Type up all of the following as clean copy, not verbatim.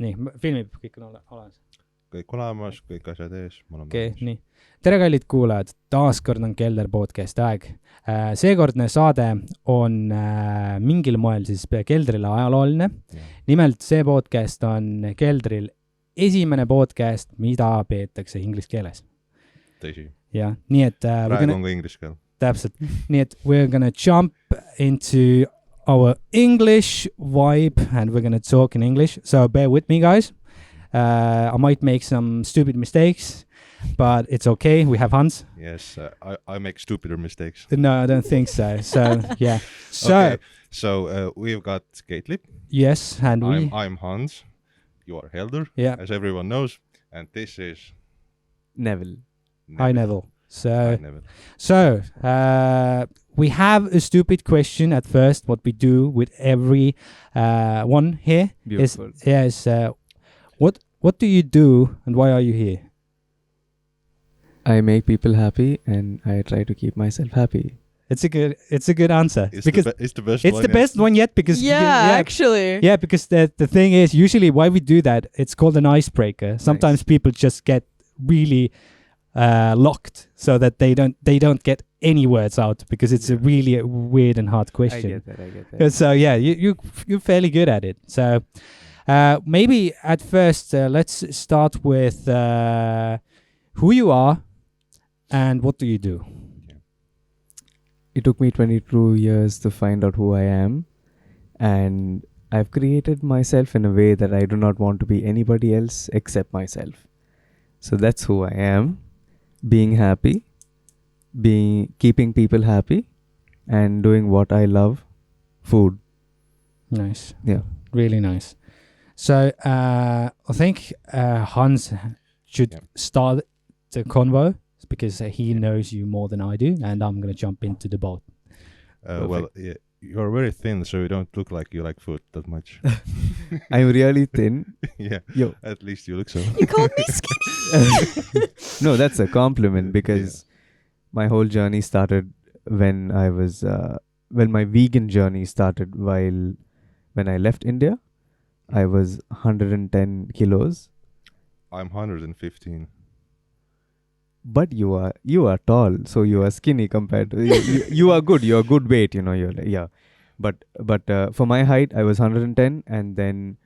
nii, filmib, kõik on olemas. Kõik olemas, kõik asjad ees. Okei, nii. Tere kallid kuulajad, taaskord on Kelder Podcast aeg. Seekordne saade on mingil moel siis Keldrile ajalooline. Nimelt see podcast on Keldril esimene podcast, mida peetakse inglise keeles. Tõsi. Ja, nii et... praegu on ka inglise keel. Täpselt. Nii et we're gonna jump into our English vibe and we're gonna talk in English. So bear with me, guys. I might make some stupid mistakes, but it's okay. We have Hans. Yes, I make stupider mistakes. No, I don't think so. So, yeah. Okay. So we've got Gately. Yes, and I'm Hans. You are Kelder, as everyone knows. And this is... Nevil. Hi, Nevil. Hi, Nevil. So we have a stupid question at first. What we do with every one here Beautiful. is what do you do and why are you here? I make people happy and I try to keep myself happy. It's a good answer. It's because the best it's one the best one yet because actually. Yeah, because the thing is usually why we do that, it's called an icebreaker. Sometimes people just get really locked so that they don't get any words out because it's a really weird and hard question. I get that. So yeah, you're fairly good at it. So maybe at first let's start with who you are and what do you do. It took me 22 years to find out who I am, and I've created myself in a way that I do not want to be anybody else except myself. So that's who I am. Being happy, keeping people happy, and doing what I love, food. Nice. Yeah. Really nice. So I think Hans should start the convo because he knows you more than I do, and I'm going to jump into the boat. Well, yeah, you're very thin, so you don't look like you like food that much. I'm really thin. Yeah. Yo. At least you look so. You called me skinny. No, that's a compliment because my whole journey started when I was when my vegan journey started when I left India. I was 110 kilos. I'm 115. But you are tall, so you are skinny compared to you are good. You are good weight, you know. You're like, but for my height, I was 110, and then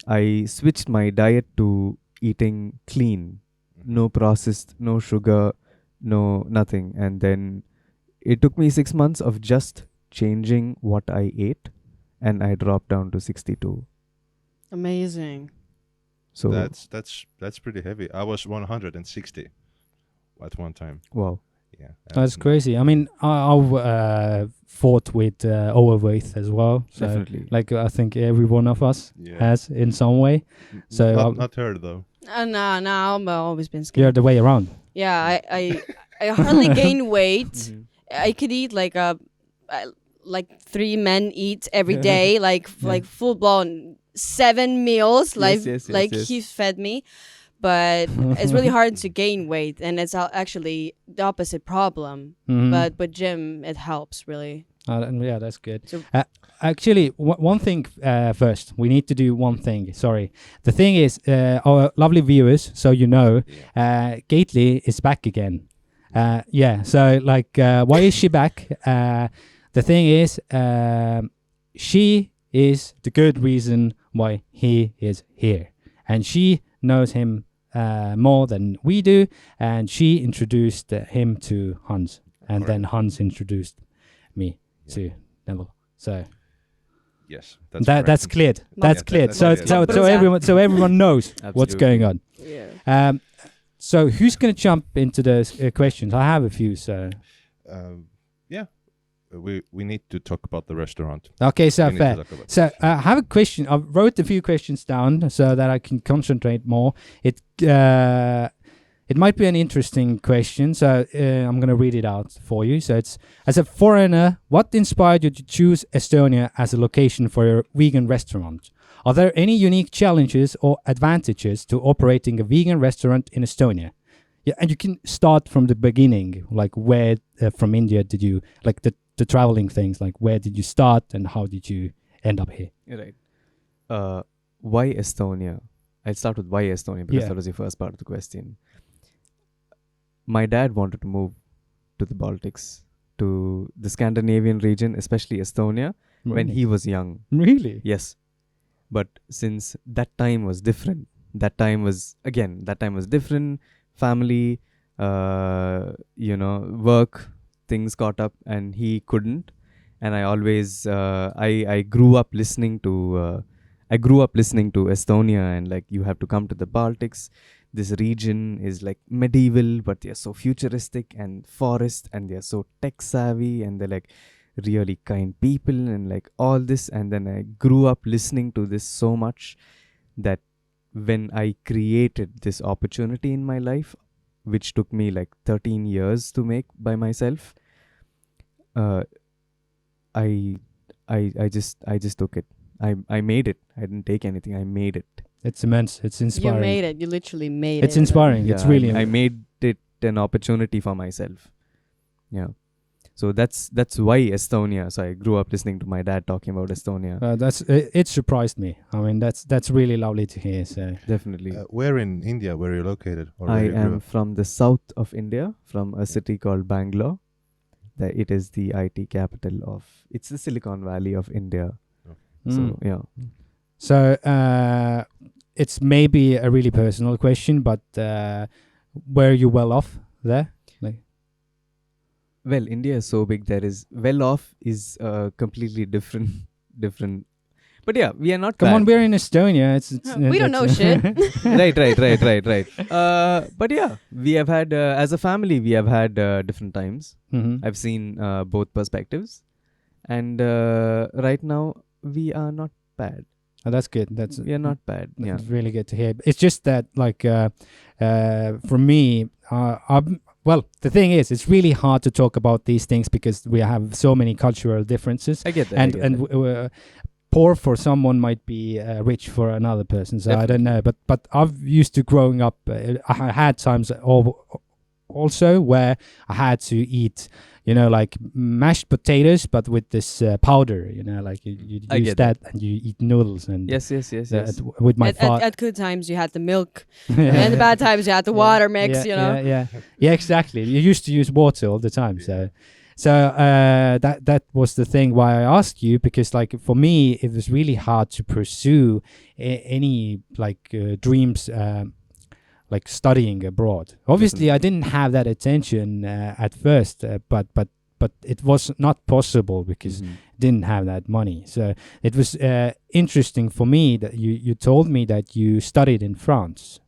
I switched my diet to eating clean, no processed, no sugar, no nothing. And then it took me 6 months of just changing what I ate, and I dropped down to 62. Amazing. So that's pretty heavy. I was 160 at one time. Wow. Yeah. That's crazy. I mean, I've fought with overweight as well. So definitely. Like I think every one of us has in some way. So not her though. No, I've always been skinny. You're the way around. Yeah, I hardly gain weight. Mm-hmm. I could eat like 3 men eat every day, like full blown 7 meals. Yes. He fed me. But it's really hard to gain weight, and it's actually the opposite problem. Mm-hmm. But gym, it helps really. Yeah, that's good. So actually, one thing first, we need to do one thing. Sorry, the thing is, our lovely viewers, so you know, Gately is back again. So like, why is she back? The thing is, she is the good reason why he is here, and she knows him more than we do, and she introduced him to Hans, and then Hans introduced me to Nevil. So yes, that's cleared. That's cleared. So everyone knows what's going on. Yeah. So who's going to jump into the questions? I have a few. So we need to talk about the restaurant. Okay, so fair. So I have a question. I wrote a few questions down so that I can concentrate more. It might be an interesting question, so I'm going to read it out for you. So it's, as a foreigner, what inspired you to choose Estonia as a location for your vegan restaurant? Are there any unique challenges or advantages to operating a vegan restaurant in Estonia? Yeah, and you can start from the beginning, like where from India did you, like the traveling things, like where did you start and how did you end up here? Right. why Estonia? I'll start with why Estonia because Yeah. that was the first part of the question. My dad wanted to move to the Baltics, to the Scandinavian region, especially Estonia, when he was young. Really? Yes. But since that time was different, that time was different, family, work, things caught up and he couldn't. And I always, I grew up listening to Estonia and like, you have to come to the Baltics. This region is like medieval, but they're so futuristic and forest and they're so tech savvy and they're like really kind people and like all this. And then I grew up listening to this so much that when I created this opportunity in my life, which took me like 13 years to make by myself, I just took it. I made it. I didn't take anything. I made it. It's immense. It's inspiring. You made it. You literally made it. It's inspiring. It's really. I made it an opportunity for myself. Yeah. So that's why Estonia. So I grew up listening to my dad talking about Estonia. It surprised me. I mean, that's really lovely to hear. So Definitely. Where in India were you located? Or I where you grew am up? from the south of India, from a city called Bangalore. It is the IT capital of. It's the Silicon Valley of India. So yeah. So it's maybe a really personal question, but were you well off there? Like, Well, India is so big. There is well off is completely different. But yeah, we are not. come bad. on, we're in Estonia. It's We don't know shit. Right. But yeah, we have had as a family, we have had different times. Mm-hmm. I've seen both perspectives, and right now we are not bad. Oh, that's good. That's We are not bad. Yeah. It's really good to hear. It's just that, like, for me, well, the thing is, it's really hard to talk about these things because we have so many cultural differences. I get that. And poor for someone might be rich for another person. So I don't know. But I've used to growing up. I had times also where I had to eat, like mashed potatoes, but with this powder. Like you I use get that and you eat noodles and Yes. with my father. At good times, you had the milk. And the bad times, you had the water mix, Yeah, exactly. You used to use water all the time. So that was the thing why I asked you, because like for me, it was really hard to pursue any dreams, like studying abroad. Obviously, I didn't have that attention at first, but it was not possible because didn't have that money. So it was interesting for me that you told me that you studied in France.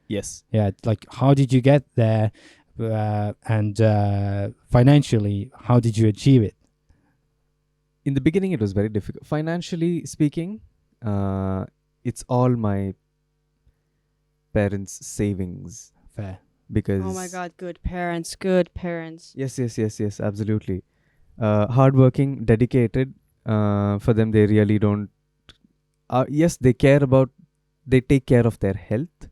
Yes. Yeah, like how did you get there, and financially, how did you achieve it? In the beginning, it was very difficult. Financially speaking, it's all my parents' savings. Fair. Because Oh my God, good parents. Yes, absolutely. Hardworking, dedicated. For them, they really don't. Yes, they take care of their health,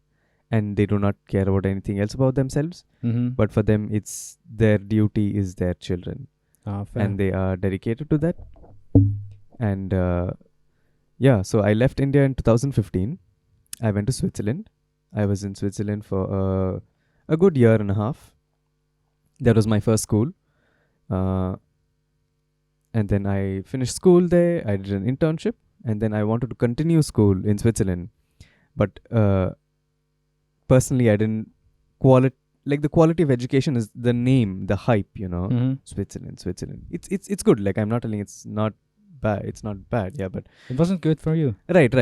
and they do not care about anything else about themselves. Mm-hmm. But for them, it's their duty is their children, Fair. and they are dedicated to that. And so I left India in 2015. I went to Switzerland. I was in Switzerland for a good year and a half. That was my first school. And then I finished school there. I did an internship. And then I wanted to continue school in Switzerland. But personally, I didn't the quality of education is the name, the hype, Mm-hmm. Switzerland. It's good. Like, I'm not telling it's not bad. It's not bad. Yeah, but It wasn't good for you. right.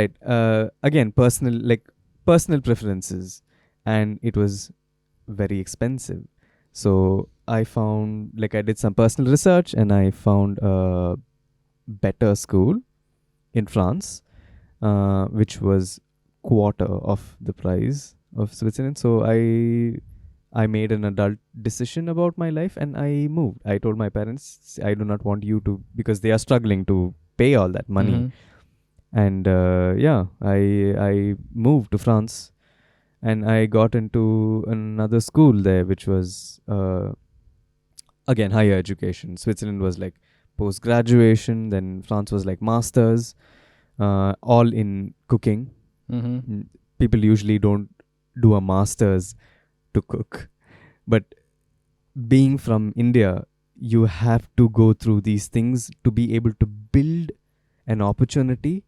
Again, personal preferences, and it was very expensive. So I found, I did some personal research, and I found a better school in France, which was quarter of the price of Switzerland. So I made an adult decision about my life, and I moved. I told my parents, I do not want you to, because they are struggling to pay all that money. Mm-hmm. And I moved to France, and I got into another school there, which was again higher education. Switzerland was like post graduation, then France was like masters, all in cooking. Mm-hmm. People usually don't do a master's to cook. But being from India, you have to go through these things to be able to build an opportunity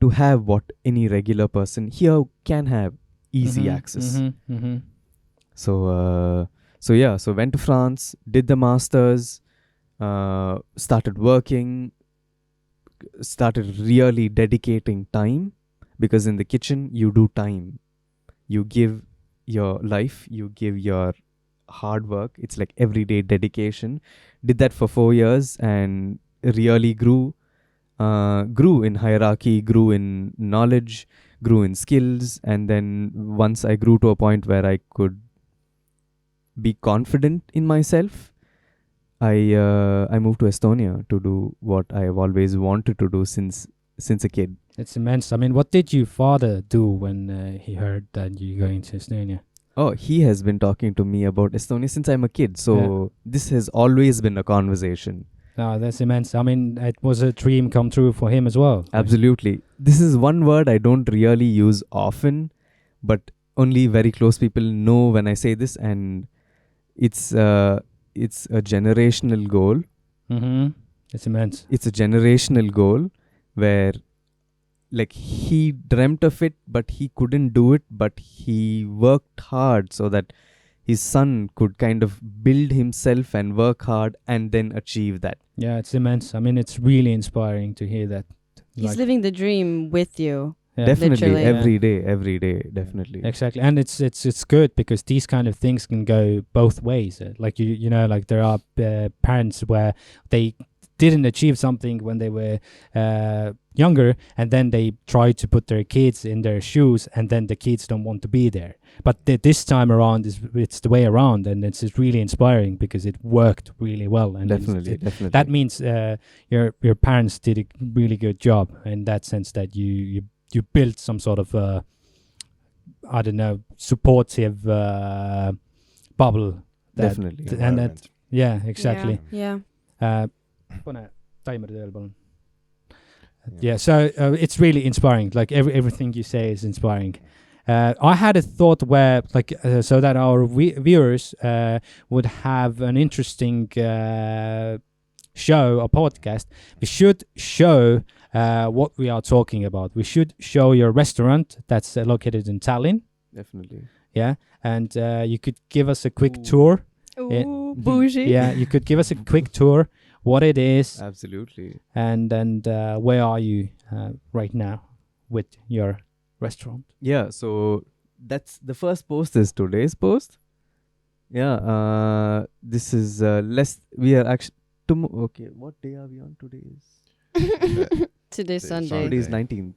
to have what any regular person here can have, easy access. Mm-hmm. Mm-hmm. So went to France, did the masters, started working, started really dedicating time, because in the kitchen you do time. You give your life, you give your hard work. It's like everyday dedication. Did that for 4 years and really grew in hierarchy, grew in knowledge, grew in skills. And then once I grew to a point where I could be confident in myself, I moved to Estonia to do what I've always wanted to do since a kid. It's immense. I mean, what did your father do when he heard that you're going to Estonia? Oh, he has been talking to me about Estonia since I'm a kid. So this has always been a conversation. Oh, that's immense. I mean, it was a dream come true for him as well. Absolutely. This is one word I don't really use often, but only very close people know when I say this, and it's a generational goal. Mm-hmm. It's immense. It's a generational goal where, like, he dreamt of it, but he couldn't do it, but he worked hard so that his son could kind of build himself and work hard and then achieve that. Yeah, it's immense. I mean, it's really inspiring to hear that. He's living the dream with you. Yeah. Definitely, Literally. every day, definitely. Exactly, and it's good because these kind of things can go both ways. Like you know, like there are parents where they didn't achieve something when they were younger, and then they try to put their kids in their shoes, and then the kids don't want to be there. But this time around, it's the way around, and it's really inspiring because it worked really well. And Definitely. that means your parents did a really good job in that sense, that you built some sort of I don't know, supportive bubble. Definitely. And that, yeah, exactly. Yeah. Pane taimer tööle, palun. Yeah, so it's really inspiring. Like everything you say is inspiring. I had a thought where, like, so that our viewers would have an interesting show, a podcast. We should show what we are talking about. We should show your restaurant that's located in Tallinn. Definitely. Yeah, and you could give us a quick tour. Ooh, bougie. Yeah, you could give us a quick tour, what it is, Absolutely. and where are you right now with your restaurant. Yeah, so that's the first post is today's post. Yeah, this is we are actually okay, what day are we on? Today's Sunday. Today's 19th.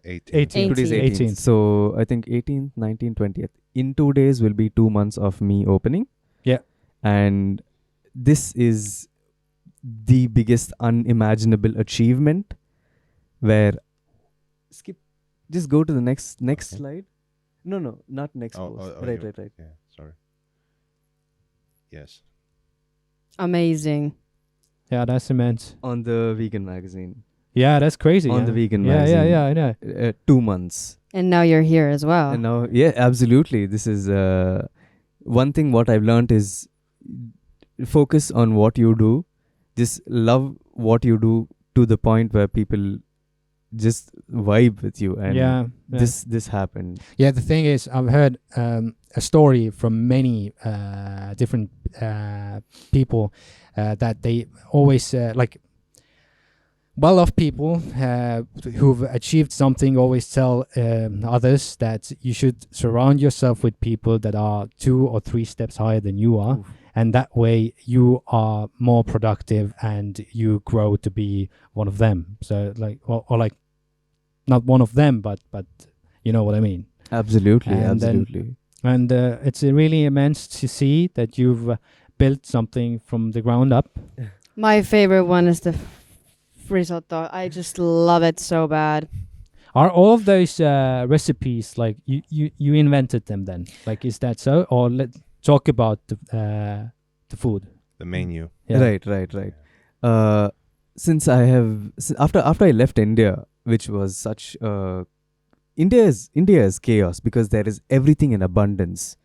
18. Today's 18th. So I think 18th, 19th, 20th. In 2 days will be 2 months of me opening. Yeah. And this is the biggest unimaginable achievement where just go to the next slide. No, not next post. Right. Yeah, sorry. Yes. Amazing. Yeah, that's immense. On the vegan magazine. Yeah, that's crazy. On yeah. the vegan magazine. Yeah, I know. 2 months. And now you're here as well. And now, yeah, absolutely. This is one thing what I've learned is focus on what you do. Just love what you do to the point where people just vibe with you. And this happened. Yeah, the thing is, I've heard a story from many different people that they always like well-off people who've achieved something always tell others that you should surround yourself with people that are 2 or 3 steps higher than you are. Oof. And that way you are more productive and you grow to be one of them. So like, or like not one of them, but you know what I mean. Absolutely. And it's really immense to see that you've built something from the ground up. My favorite one is the risotto. I just love it so bad. Are all of those recipes like you invented them then? Like, is that so? Or let's talk about the food, the menu. Yeah. Right. Since I have after I left India, which was such a India is chaos because there is everything in abundance.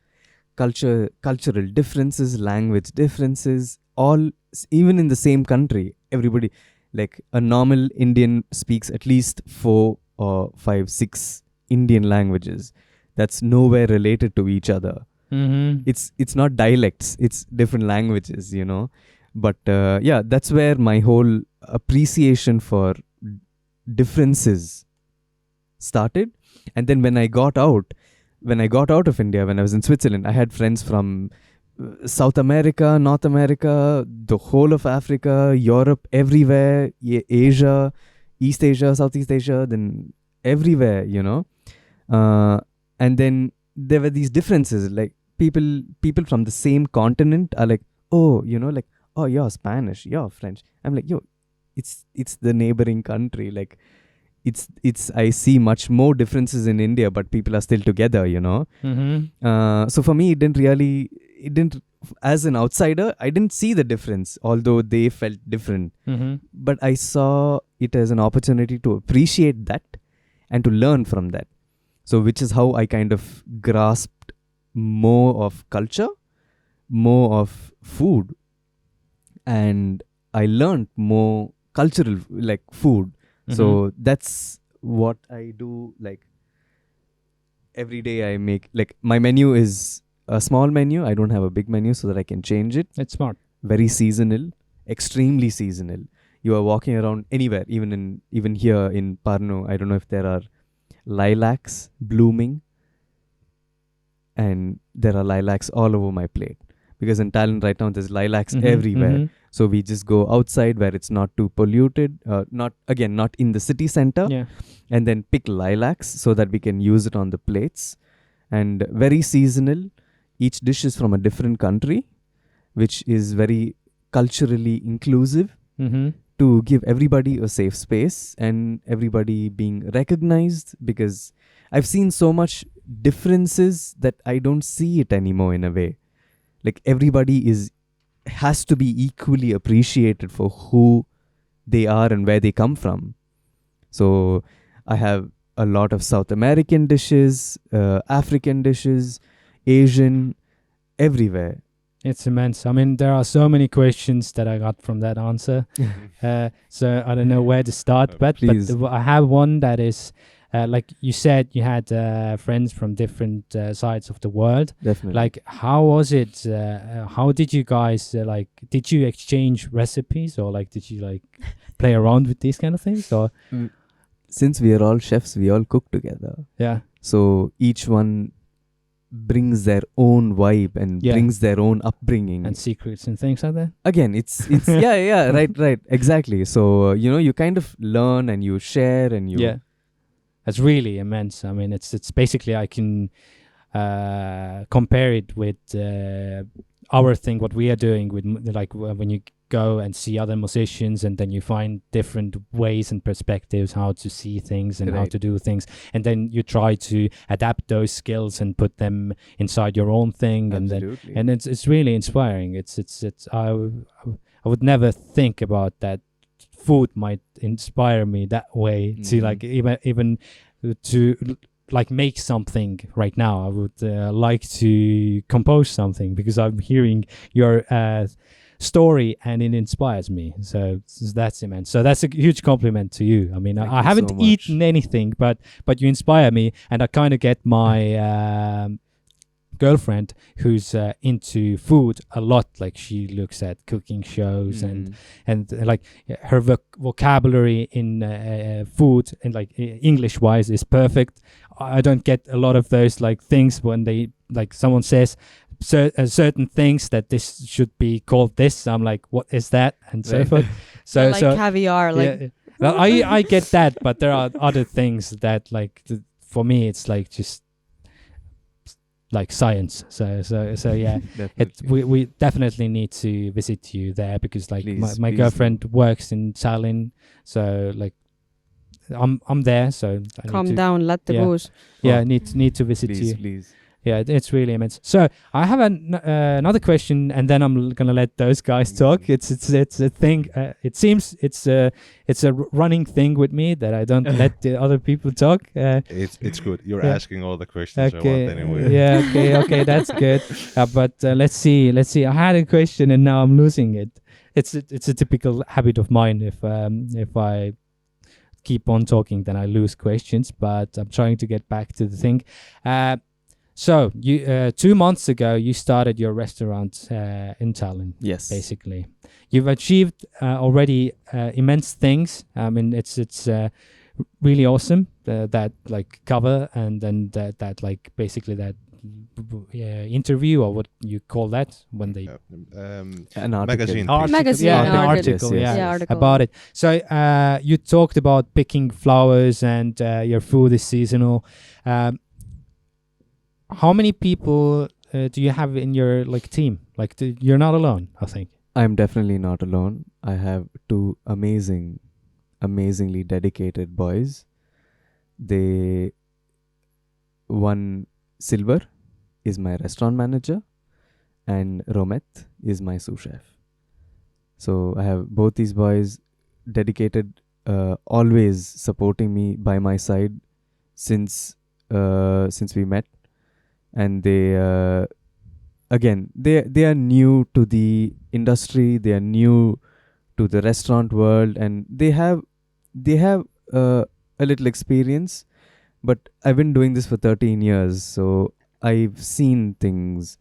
Cultural differences, language differences, all even in the same country. Everybody, like a normal Indian speaks at least 4 or 5, 6 Indian languages. That's nowhere related to each other. It's not dialects, it's different languages, you know. But that's where my whole appreciation for differences started. And then when I got out of India, when I was in Switzerland, I had friends from South America, North America, the whole of Africa, Europe, everywhere, Asia, East Asia, Southeast Asia, then everywhere, you know. And then there were these differences, like people from the same continent are like, oh, you know, like, oh, you're Spanish, you're French. I'm like, yo, it's the neighboring country. Like, it's I see much more differences in India, but people are still together, you know. So for me, it didn't, as an outsider, I didn't see the difference, although they felt different. But I saw it as an opportunity to appreciate that and to learn from that. So which is how I kind of grasped more of culture, more of food, and I learned more cultural, like food. So that's what I do. Like every day I make, like my menu is a small menu. I don't have a big menu so that I can change it. It's smart. Very seasonal, extremely seasonal. You are walking around anywhere, even here in Parno. I don't know if there are lilacs blooming, and there are lilacs all over my plate. Because in Thailand right now there's lilacs everywhere. So we just go outside where it's not too polluted, not in the city center, and then pick lilacs so that we can use it on the plates. And very seasonal. Each dish is from a different country, which is very culturally inclusive to give everybody a safe space and everybody being recognized, because I've seen so much differences that I don't see it anymore in a way. Like everybody has to be equally appreciated for who they are and where they come from. So I have a lot of South American dishes, African dishes, Asian, everywhere. It's immense. I mean, there are so many questions that I got from that answer. So I don't know where to start, but I have one that is, like you said, you had friends from different sides of the world. Definitely. Like, how was it? How did you guys, did you exchange recipes, or like, did you like play around with these kind of things? Or since we are all chefs, we all cook together. Yeah. So each one brings their own vibe and brings their own upbringing and secrets and things like that. Again, it's right, exactly. So you kind of learn and you share and you that's really immense. I mean, it's basically, I can compare it with our thing, what we are doing with, like, when you go and see other musicians, and then you find different ways and perspectives how to see things and how to do things, and then you try to adapt those skills and put them inside your own thing. Absolutely. And then it's really inspiring. It's I would never think about that food might inspire me that way to like even to like make something right now. I would like to compose something because I'm hearing your story and it inspires me. So that's immense. So that's a huge compliment to you. I mean, I haven't eaten anything, but you inspire me, and I kind of get my girlfriend who's into food a lot. Like, she looks at cooking shows and like her vocabulary in food and like English wise is perfect. I don't get a lot of those like things when they, like, someone says certain things that this should be called this. I'm like, what is that? And so forth. So like caviar, like. Yeah. Well, I get that, but there are other things that, like, for me, it's like just like science. So yeah, we definitely need to visit you there, because like my girlfriend works in Tallinn, so like I'm there. So calm down, let the booze. Yeah, need to visit you. Please. Yeah, it's really immense. So I have another question, and then I'm gonna let those guys talk. It's a thing. It seems it's a running thing with me that I don't let the other people talk. It's good. You're asking all the questions I Okay. want anyway. Yeah. Okay. That's good. But let's see. I had a question, and now I'm losing it. It's a typical habit of mine. If I keep on talking, then I lose questions. But I'm trying to get back to the thing. So you 2 months ago you started your restaurant in Tallinn. Yes. Basically, you've achieved already immense things. I mean, it's really awesome that like cover and then that like basically that interview or what you call that when they An article. magazine. Magazine, yeah, an the article. article, Yes, yeah, article. about it. So you talked about picking flowers and your food is seasonal. How many people do you have in your like team? Like you're not alone, I think. I'm definitely not alone. I have two amazingly dedicated boys. One Silver is my restaurant manager and Romet is my sous chef. So I have both these boys dedicated, always supporting me by my side since we met. And they are new to the industry. They are new to the restaurant world, and they have a little experience. But I've been doing this for 13 years, so I've seen things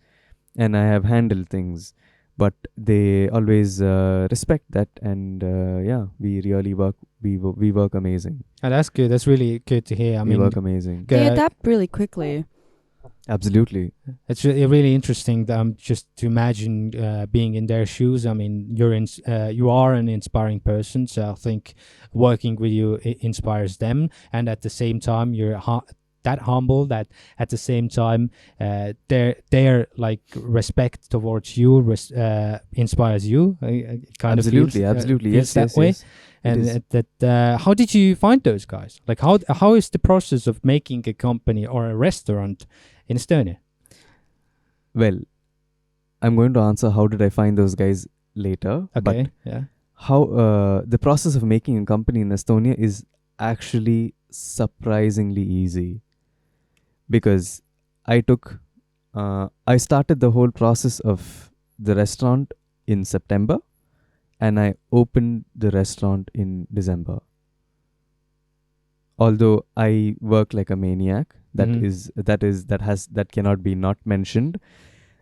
and I have handled things. But they always respect that, and we really work. We work amazing. And that's good. That's really good to hear. I We mean, work amazing. They adapt really quickly. Absolutely. it's really interesting. Just to imagine being in their shoes. I mean, you are an inspiring person, so I think working with you inspires them, and at the same time, you're that humble that at the same time their like respect towards you inspires you. Kind Absolutely. of Absolutely. feels Yes. that way. Yes. And how did you find those guys? Like how is the process of making a company or a restaurant in Estonia? Well, I'm going to answer how did I find those guys later. Okay. But Yeah. how the process of making a company in Estonia is actually surprisingly easy, because I started the whole process of the restaurant in September, and I opened the restaurant in December. Although I work like a maniac, that cannot be not mentioned.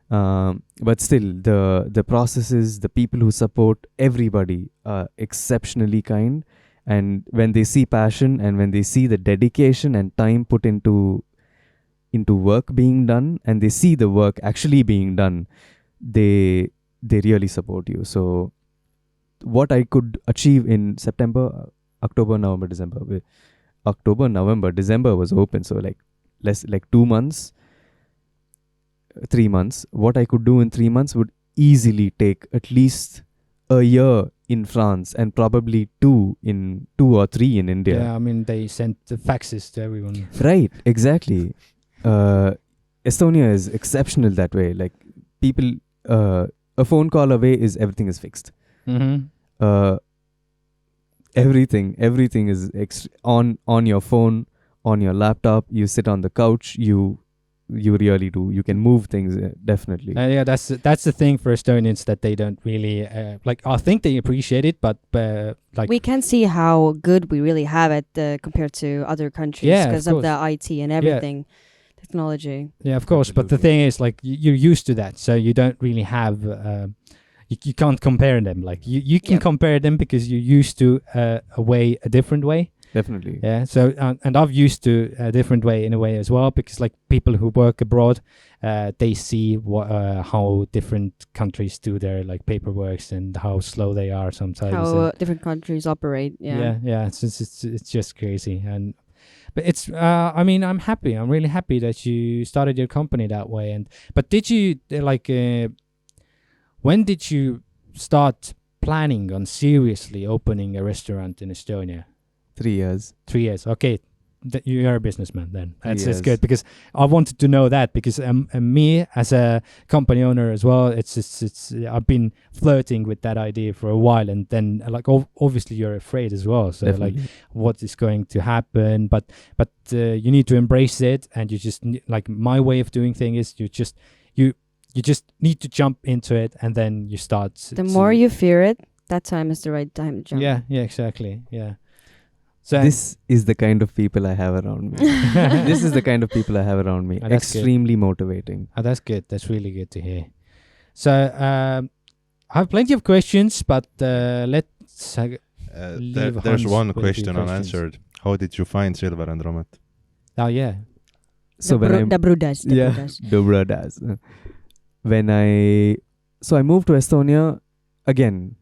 But still, the processes, the people who support, everybody are exceptionally kind. And when they see passion and when they see the dedication and time put into work being done, and they see the work actually being done, they really support you. So what I could achieve in September, October, November, December was open. So like 2 months, 3 months. What I could do in 3 months would easily take at least a year in France and probably 2 or 3 in India. Yeah, I mean they sent the faxes to everyone. Right, exactly. Estonia is exceptional that way. Like people, a phone call away is everything is fixed. Mm-hmm. Everything is on your phone, on your laptop. You sit on the couch. You really do. You can move things definitely. Yeah, that's the thing for Estonians that they don't really like. I think they appreciate it, but like We can see how good we really have it compared to other countries Yeah, of because of course. the IT and everything, technology. yeah, of course. But the thing is, like, you're used to that, so you don't really have. You can't compare them. Like you can Yep. compare them because you're used to a different way. Definitely. Yeah. So and I've used to a different way in a way as well, because like people who work abroad, they see how different countries do their like paperworks and how slow they are sometimes. How and- different countries operate. Yeah. yeah. It's just crazy. But it's I mean, I'm happy. I'm really happy that you started your company that way. But did you when did you start planning on seriously opening a restaurant in Estonia? 3 years. 3 years. Okay. you're a businessman then. That's Yes. good, because I wanted to know that, because me as a company owner as well, it's I've been flirting with that idea for a while, and then like obviously you're afraid as well. So Definitely. like what is going to happen, but you need to embrace it, and you just like my way of doing thing is you just need to jump into it, and then you start. The more you fear it, that time is the right time to jump. Yeah, exactly. Yeah. So This is the kind of people I have around me. This is the kind of people I have around me. Oh, that's good. Extremely motivating. that's good. That's really good to hear. So I have plenty of questions, but let's. Leave There's Hans one with a few question questions. unanswered. How did you find Silver and Romet? Oh yeah. So when I the brudas. The brudas. Dobra does. So I moved to Estonia again,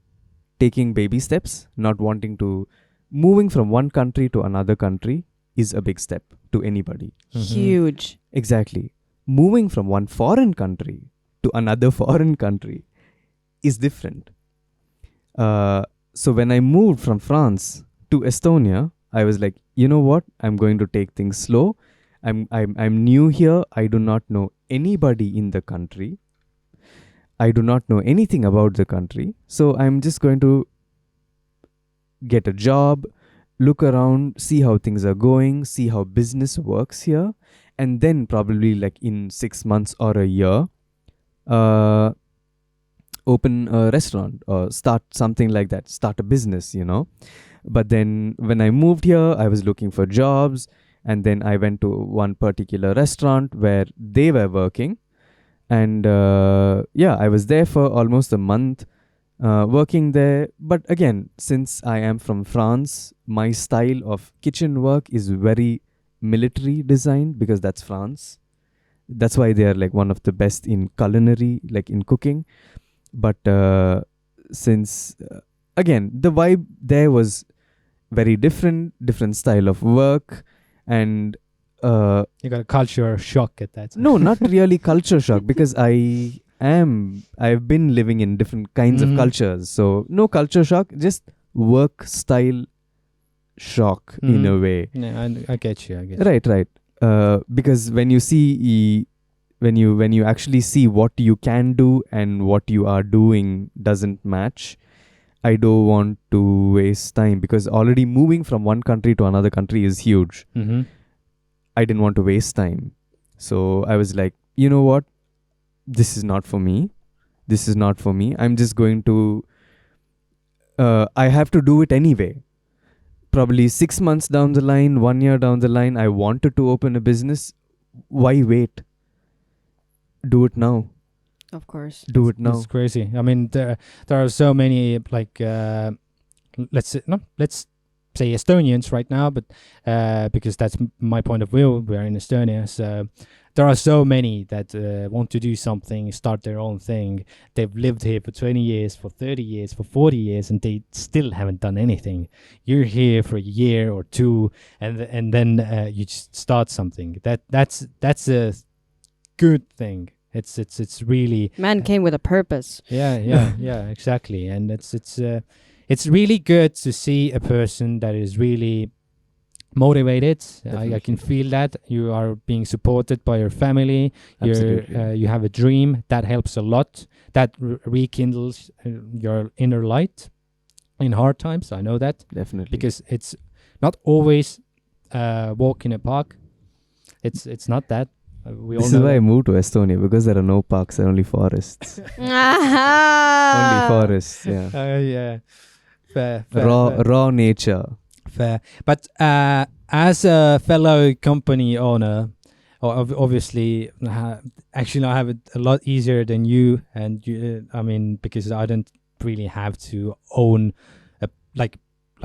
taking baby steps, not wanting to. Moving from one country to another country is a big step to anybody. Huge. Exactly. Moving from one foreign country to another foreign country is different. So when I moved from France to Estonia, I was like, you know what? I'm going to take things slow. I'm new here. I do not know anybody in the country. I do not know anything about the country. So I'm just going to get a job, look around, see how things are going, see how business works here, and then probably like in 6 months or a year, open a restaurant or start something like that, start a business, you know. But then when I moved here, I was looking for jobs, and then I went to one particular restaurant where they were working, and I was there for almost a month. Working there, but again, since I am from France, my style of kitchen work is very military designed, because that's France. That's why they are like one of the best in culinary, like in cooking. But since again, the vibe there was very different style of work, and You got a culture shock at that. no, not really culture shock, because I've been living in different kinds of cultures. So no culture shock, just work style shock in a way. Yeah, I get you. Right. Because when you see, when you actually see what you can do and what you are doing doesn't match, I don't want to waste time, because already moving from one country to another country is huge. Mm-hmm. I didn't want to waste time. So I was like, you know what? This is not for me. I'm just going to, I have to do it anyway. Probably 6 months down the line, 1 year down the line, I wanted to open a business. Why wait? Do it now. Of course. Do it now. It's crazy. I mean, there are so many like let's say Estonians right now, but because that's my point of view, we are in Estonia, so there are so many that want to do something, start their own thing. They've lived here for 20 years, for 30 years, for 40 years, and they still haven't done anything. You're here for a year or two, and then you just start something. That's a good thing. It's really Man came with a purpose. yeah, exactly. And it's really good to see a person that is really motivated. I can feel that you are being supported by your family. Absolutely. You have a dream that helps a lot. That rekindles your inner light in hard times. I know that Definitely. because it's not always walk in a park. It's not that. We all This know is why I that. moved to Estonia, because there are no parks, there are only forests. Only forests, yeah. Yeah. Fair. Raw nature. Fair. But as a fellow company owner, obviously, actually, I have it a lot easier than you. And you, I mean, because I don't really have to own like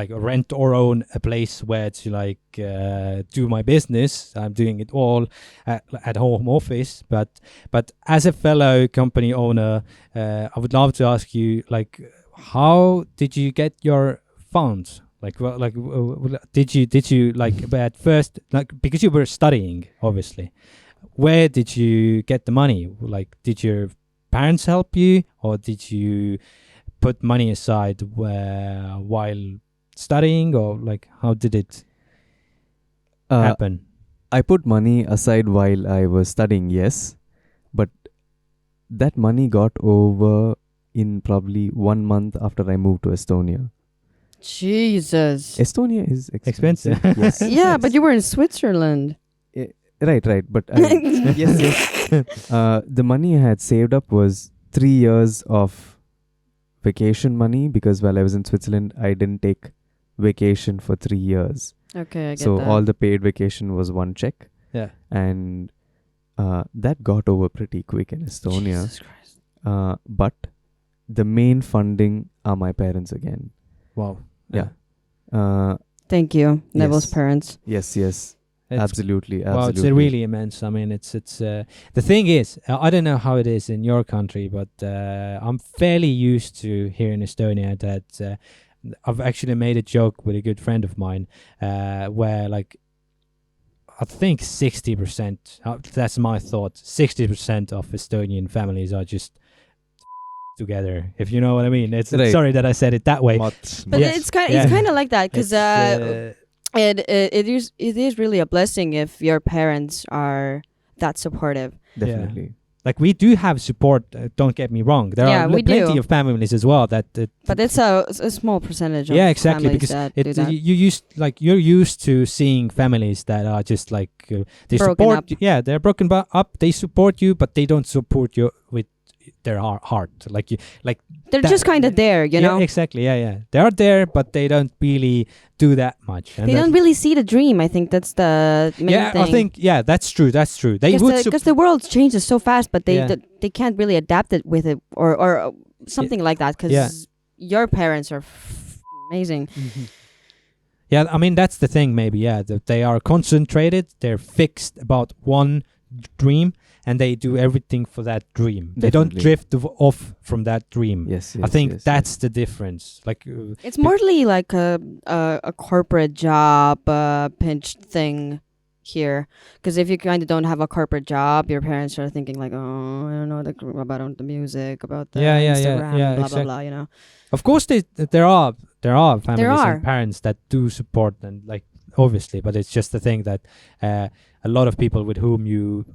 rent or own a place where to do my business. I'm doing it all at home office. But as a fellow company owner, I would love to ask you, like, how did you get your funds? Did you like at first, like, because you were studying, obviously, where did you get the money? Like, did your parents help you, or did you put money aside while studying, or like how did it? happen? I put money aside while I was studying, yes, but that money got over in probably 1 month after I moved to Estonia. Jesus. Estonia is expensive. Expensive. Yes. Yeah, yes. but you were in Switzerland. Right. But yes. The money I had saved up was 3 years of vacation money, because while I was in Switzerland, I didn't take vacation for 3 years. Okay, I get So that. all the paid vacation was one check, Yeah. and that got over pretty quick in Estonia. Jesus Christ. But the main funding are my parents again. Wow. Yeah. Thank you, Nevil's Yes. parents. Yes. It's- Absolutely. Well, it's really immense. I mean, it's the thing is, I don't know how it is in your country, but I'm fairly used to here in Estonia that I've actually made a joke with a good friend of mine, where like I think 60%, that's my thought, 60% of Estonian families are just together, if you know what I mean. It's Right. sorry that I said it that way. Mats. But Yes. it's kind Yeah. of like that because it is really a blessing if your parents are that supportive. Definitely. like we do have support. Don't get me wrong. There Yeah, are we plenty do. of families as well that. But it's a small percentage of Yeah, exactly. families Because that do that. you're used to seeing families that are just like they Broken support. up. Yeah, they're broken up. They support you, but they don't support you with their heart. Like you, like They're that- just kind of there, you know. Yeah, exactly. Yeah. They are there, but they don't really do that much. And They don't really see the dream. I think that's the main Yeah, thing. I think that's true. That's true. They would. Because the world changes so fast, but they Yeah. they can't really adapt it with it or something like that. Because Yeah. your parents are amazing. Yeah, I mean that's the thing. Maybe that they are concentrated. They're fixed about one dream, and they do everything for that dream. They don't Definitely. drift off from that dream. Yes. I think yes, that's the difference. Like, It's mostly like a corporate job pinched thing here. Because if you kind of don't have a corporate job, your parents are thinking like, oh, I don't know about the music, about the Instagram, blah exactly. blah blah. You know. Of course, there are families are. and parents that do support, and like obviously, but it's just the thing that a lot of people with whom you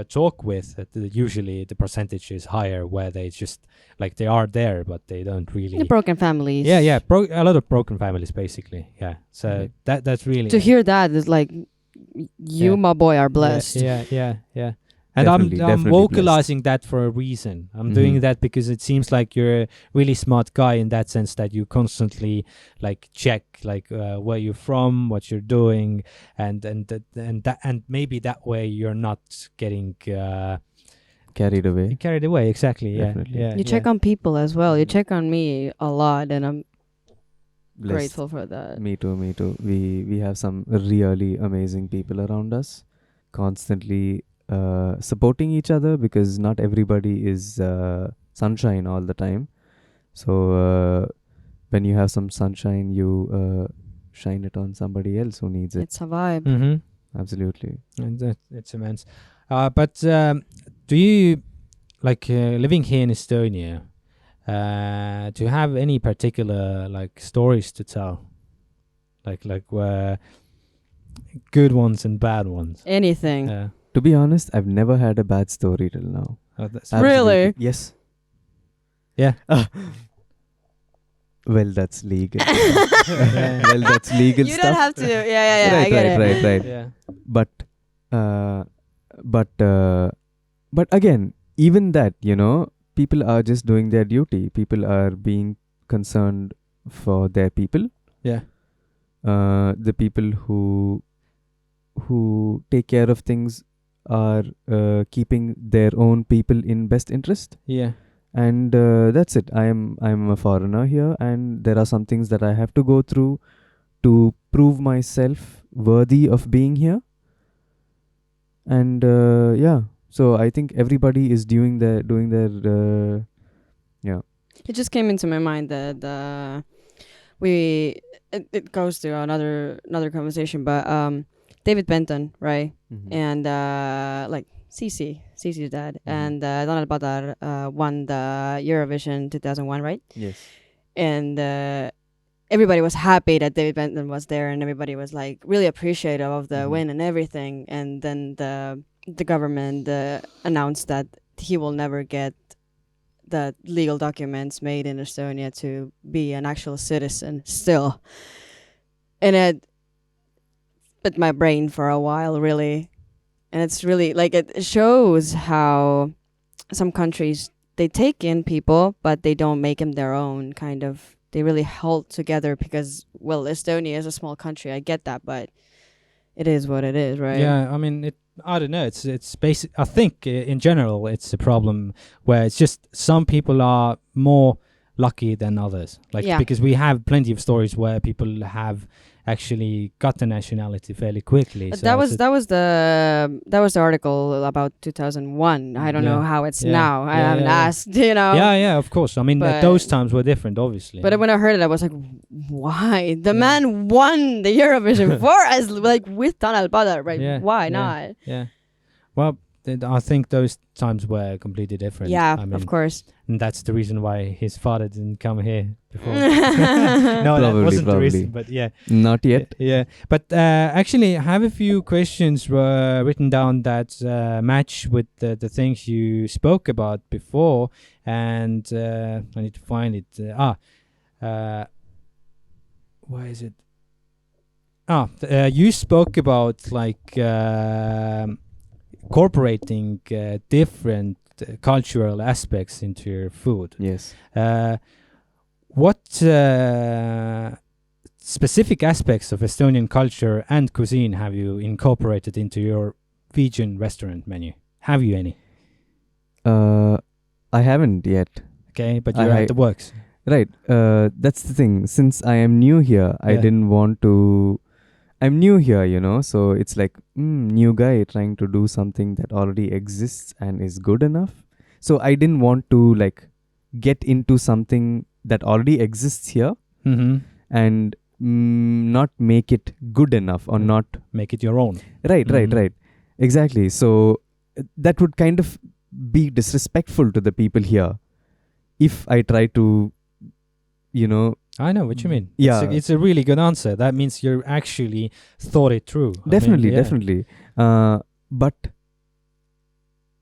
talk with, usually the percentage is higher, where they just like they are there, but they don't really. The broken families. Yeah, a lot of broken families, basically. Yeah, so Right. that's really To hear that is like, you, Yeah. my boy, are blessed. Yeah. And Definitely I'm blessed. vocalizing that for a reason. I'm doing Mhm. that because it seems like you're a really smart guy in that sense, that you constantly like check like where you're from, what you're doing, and maybe that way you're not getting Carried away. carried away. Exactly. Definitely. Yeah. You check on people as well. You check on me a lot, and I'm Blessed. grateful for that. Me too. We have some really amazing people around us, constantly supporting each other, because not everybody is sunshine all the time. So when you have some sunshine, you shine it on somebody else who needs it. It's a vibe. Mm-hmm. Absolutely. And it's immense. But do you like living here in Estonia? Do you have any particular like stories to tell, like good ones and bad ones? Anything. To be honest, I've never had a bad story till now. That's Really? Absolutely. Yes. Yeah. Well, that's legal. Well, that's legal You stuff. don't have to. Yeah. I get it. Right. Yeah. But again, even that, people are just doing their duty. People are being concerned for their people. Yeah. The people who take care of things are keeping their own people in best interest. Yeah. And that's it. I'm a foreigner here, and there are some things that I have to go through to prove myself worthy of being here. And so I think everybody is doing their It just came into my mind that it goes to another conversation, but David Benton, right? And like Cece's dad, and Donald Padar won the Eurovision 2001, right? Yes. And everybody was happy that David Benton was there, and everybody was like really appreciative of the win and everything. And then the government announced that he will never get the legal documents made in Estonia to be an actual citizen still. And it bit my brain for a while, really. And it's really like it shows how some countries, they take in people, but they don't make them their own, kind of. They really hold together because, well, Estonia is a small country. I get that, but it is what it is, right? Yeah, I mean, I don't know. It's basic. I think in general, it's a problem where it's just some people are more lucky than others. Like because we have plenty of stories where people have actually got the nationality fairly quickly. So that was the article about 2001. I don't know how it's now. I haven't asked, you know. Yeah, of course. I mean, those times were different, obviously. But when I heard it, I was like, why? The man won the Eurovision for us, like with Tanel Padar, right? Yeah, why not? Yeah. Well, I think those times were completely different. Yeah, I mean, of course. And that's the reason why his father didn't come here before. No, that wasn't the reason, but yeah. Not yet. Yeah. But actually, I have a few questions written down that match with the things you spoke about before. And I need to find it. Where is it? You spoke about like incorporating different cultural aspects into your food. Yes. What specific aspects of Estonian culture and cuisine have you incorporated into your vegan restaurant menu? Have you any? I haven't yet. Okay, but you're at the works. Right. That's the thing. Since I am new here, I didn't want to... I'm new here, you know, so it's like, new guy trying to do something that already exists and is good enough. So I didn't want to like get into something that already exists here and not make it good enough or not make it your own. Right. Exactly. So that would kind of be disrespectful to the people here if I try to, you know... I know what you mean. Yeah. It's a really good answer. That means you actually thought it through. Definitely. But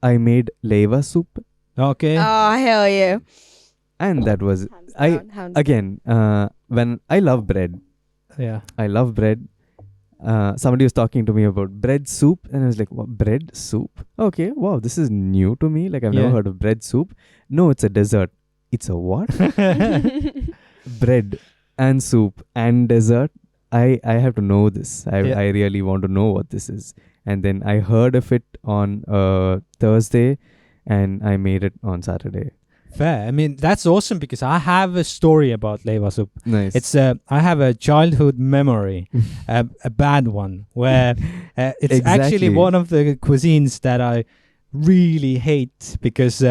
I made leva soup. Okay. Oh, hell yeah. And that was... when I love bread. Yeah. I love bread. Somebody was talking to me about bread soup. And I was like, what? Bread soup? Okay, wow, this is new to me. Like, I've never heard of bread soup. No, it's a dessert. It's a what? Bread and soup and dessert. I have to know this. I really want to know what this is. And then I heard of it on Thursday and I made it on Saturday. Fair. I mean, that's awesome because I have a story about leva soup. Nice. It's I have a childhood memory, a bad one, where it's actually one of the cuisines that I really hate because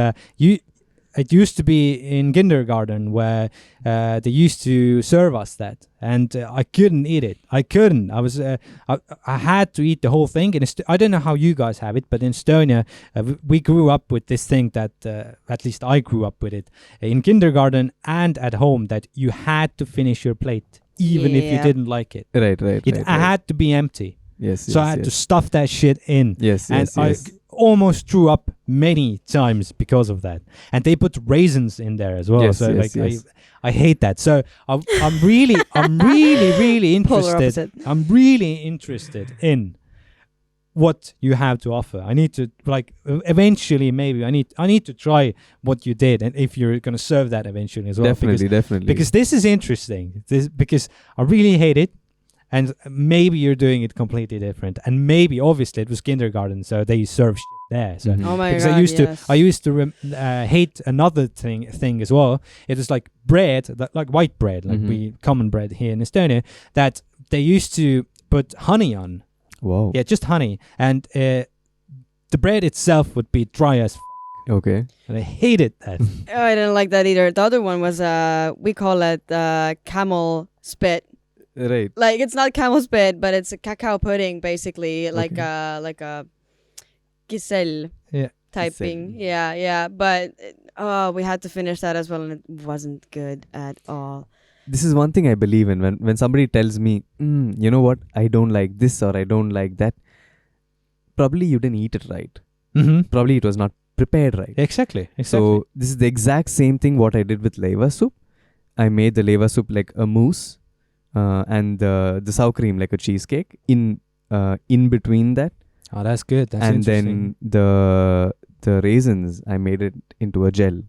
it used to be in kindergarten where they used to serve us that, and I couldn't eat it. I had to eat the whole thing. And I don't know how you guys have it, but in Estonia, we grew up with this thing that, at least I grew up with it, in kindergarten and at home, that you had to finish your plate, even if you didn't like it. Right. It had to be empty. Yes. So I had to stuff that shit in. Yes. I almost threw up many times because of that, and they put raisins in there as well. I hate that. So I'm really interested. I'm really interested in what you have to offer. I need to eventually maybe I need to try what you did, and if you're going to serve that eventually as well. Definitely. Because this is interesting. Because I really hate it. And maybe you're doing it completely different. And maybe, obviously, it was kindergarten, so they serve shit there. So Oh my because God, I used to hate another thing as well. It was like bread, like white bread, like common bread here in Estonia, that they used to put honey on. Wow. Yeah, just honey. And the bread itself would be dry as Okay. And I hated that. Oh, I didn't like that either. The other one was, we call it camel spit. Right. Like, it's not camel spit, but it's a cacao pudding, basically, like a giselle typing. Yeah. But we had to finish that as well, and it wasn't good at all. this is one thing I believe in. When somebody tells me, you know what, I don't like this or I don't like that, probably you didn't eat it right. Mm-hmm. Probably it was not prepared right. Exactly. So this is the exact same thing what I did with leva soup. I made the leva soup like a mousse, and the sour cream like a cheesecake. In between that, Oh, that's good. That's and interesting. then the raisins, I made it into a gel.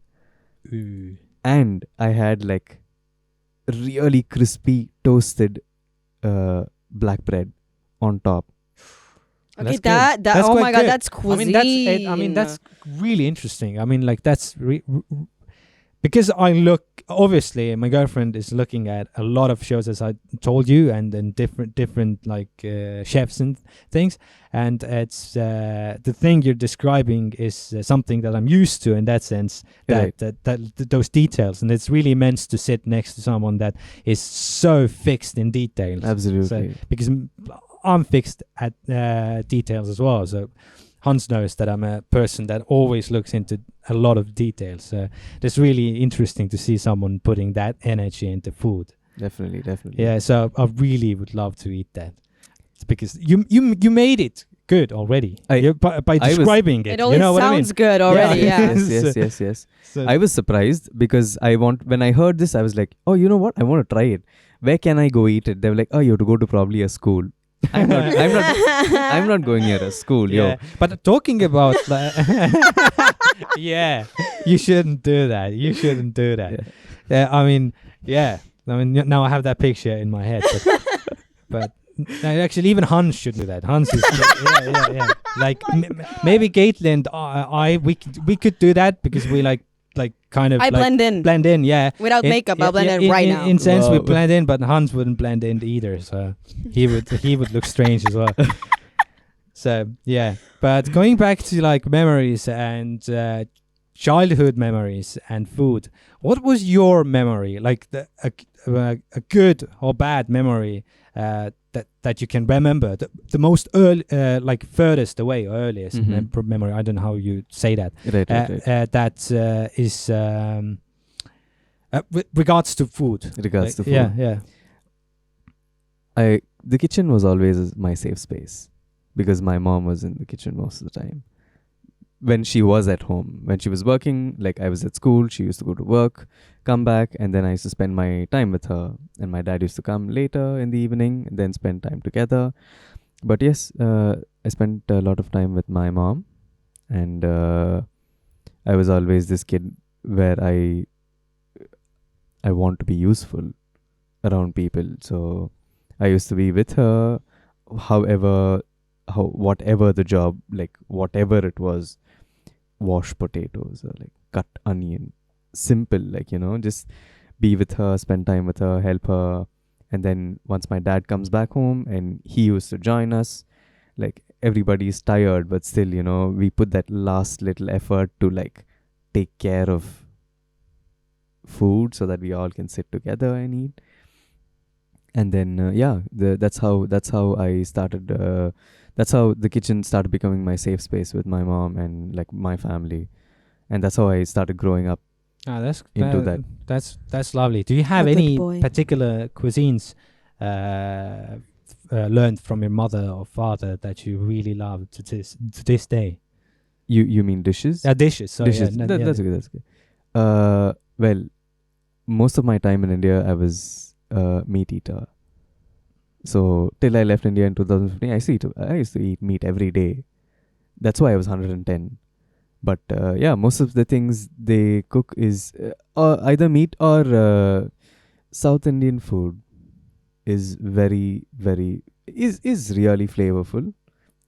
Ooh. And I had like really crispy toasted black bread on top. Okay, That's good. that That's oh quite my god, good. that's cuisine. I mean, that's really interesting. I mean, like that's because I look. Obviously, my girlfriend is looking at a lot of shows, as I told you, and then different like chefs and things. And it's the thing you're describing is something that I'm used to in that sense. Right. That those details, and it's really immense to sit next to someone that is so fixed in details. Absolutely. Because I'm fixed at details as well. So Hans knows that I'm a person that always looks into a lot of details. It's really interesting to see someone putting that energy into food. Definitely. Yeah, so I really would love to eat that. It's because you made it good already. By describing it. It always you know what I mean? sounds good already. Yeah. Yes. So, I was surprised because when I heard this, I was like, oh, you know what? I want to try it. Where can I go eat it? They were like, oh, you have to go to probably a school. I'm not going near a school, yeah. But talking about yeah, you shouldn't do that. Yeah. I mean, now I have that picture in my head, but no, actually, even Hans should do that. Hans is yeah. Like maybe Caitlin, we could do that because we like kind of I blend in. Yeah, without makeup. I'll blend in right now. In sense, we blend in, but Hans wouldn't blend in either, so he would look strange as well. So yeah, but going back to like memories and childhood memories and food, what was your memory, like a good or bad memory that you can remember, the most early, like furthest away, or earliest memory? I don't know how you say that. Right. That is with regards to food. Regards to food. Yeah. The kitchen was always my safe space because my mom was in the kitchen most of the time. When she was at home, when she was working, like I was at school, she used to go to work, come back, and then I used to spend my time with her. And my dad used to come later in the evening and then spend time together. But yes, I spent a lot of time with my mom, and I was always this kid where I want to be useful around people. So I used to be with her, whatever the job, like whatever it was, wash potatoes or like cut onion, simple, like, just be with her, spend time with her, help her. And then once my dad comes back home and he used to join us, like everybody's tired, but still, we put that last little effort to like take care of food so that we all can sit together and eat. And then that's how I started. That's how the kitchen started becoming my safe space with my mom and like my family, and that's how I started growing up. That's into that. That's lovely. Do you have any particular cuisines learned from your mother or father that you really love to this day? You mean dishes? Dishes. Sorry, dishes. That's good. Well, most of my time in India, I was meat eater. So till I left India in 2015, I used to eat meat every day. That's why I was 110. But most of the things they cook is either meat or South Indian food is very, very is really flavorful,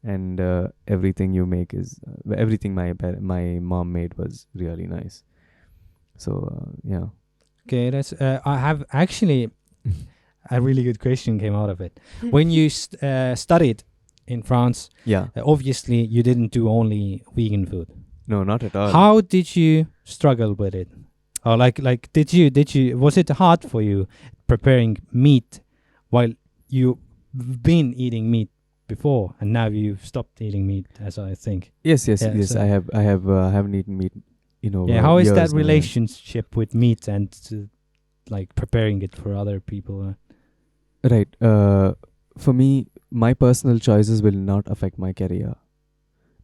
and everything you make is everything my mom made was really nice. So yeah. Okay, that's I have actually a really good question came out of it. When you studied in France, obviously you didn't do only vegan food. No, not at all. How did you struggle with it? Or like did you was it hard for you preparing meat while you've been eating meat before and now you've stopped eating meat, as I think? Yes. So I haven't eaten meat. How is that relationship with meat and like preparing it for other people? Right. For me, my personal choices will not affect my career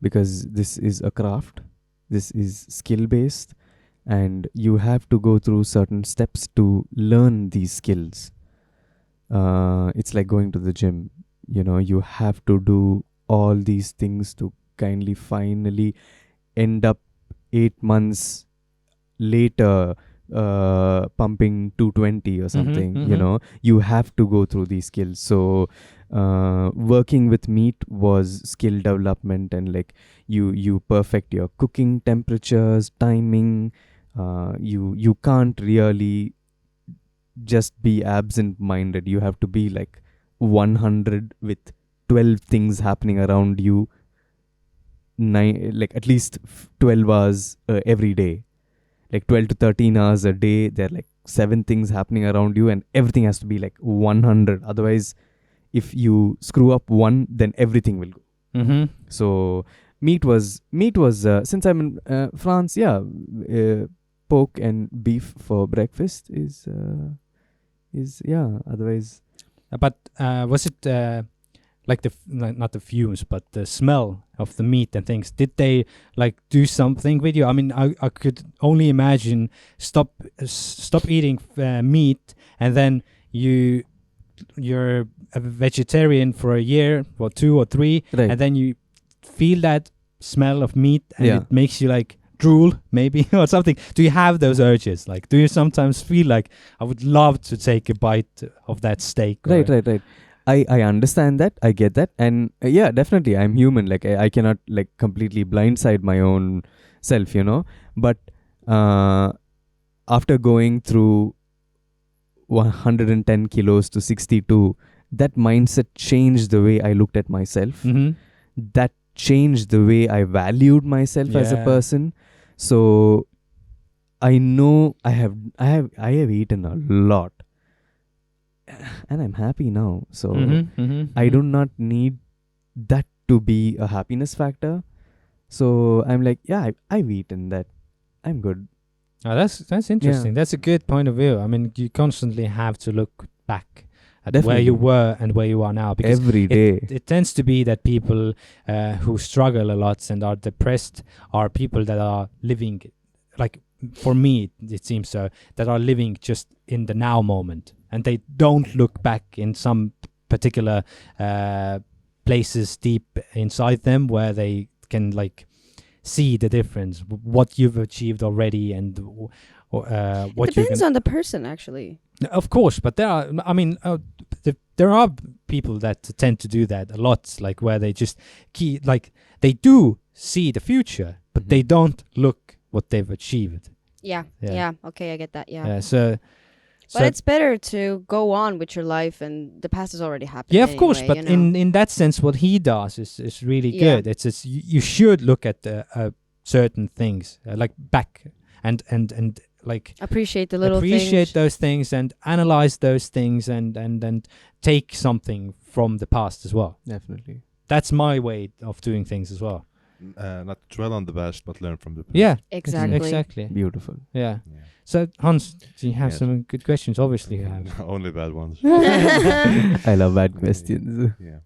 because this is a craft. This is skill based, and you have to go through certain steps to learn these skills. It's like going to the gym. You have to do all these things to finally end up 8 months later pumping 220 or something. You have to go through these skills. So working with meat was skill development, and like you perfect your cooking temperatures, timing. You can't really just be absent minded. You have to be like 100 with 12 things happening around you, like at least 12 hours every day, like 12 to 13 hours a day. There are like 7 things happening around you, and everything has to be like 100. Otherwise, if you screw up one, then everything will go. So meat was since I'm in France, pork and beef for breakfast is otherwise. But was it like not the fumes, but the smell of the meat and things? Did they like do something with you? I mean, I could only imagine stop eating meat, and then you're a vegetarian for a year or 2 or 3, right. And then you feel that smell of meat, and Yeah. it makes you like drool maybe or something. Do you have those urges? Like, do you sometimes feel like I would love to take a bite of that steak? Right. I understand that. I get that. And yeah, definitely I'm human. Like I cannot like completely blindside my own self, But after going through 110 kilos to 62, that mindset changed the way I looked at myself. That changed the way I valued myself as a person. So I know I have eaten a lot, and I'm happy now. So I do not need that to be a happiness factor. So I'm like, yeah, I've eaten that. I'm good. Oh, that's interesting. Yeah. That's a good point of view. I mean, you constantly have to look back at where Definitely. you were and where you are now, because Every day. it tends to be that people who struggle a lot and are depressed are people that are living, like for me it seems so, that are living just in the now moment, and they don't look back in some particular places deep inside them where they can like see the difference, what you've achieved already, and what it depends on the person, actually. Of course, but there are people that tend to do that a lot, like where they just they do see the future, but they don't look what they've achieved. Yeah. Okay, I get that. Yeah. But it's better to go on with your life, and the past has already happened. Yeah, of course. anyway, But in that sense, what he does is really good. It's just you should look at certain things like back and like appreciate the little appreciate things. those things and analyze those things and take something from the past as well. Definitely. That's my way of doing things as well. Not dwell on the past, but learn from the past. Yeah, Exactly. Beautiful. Yeah. Yeah. So Hans, do you have Yes. some good questions? Obviously you have. Only bad ones. I love bad questions. Yeah.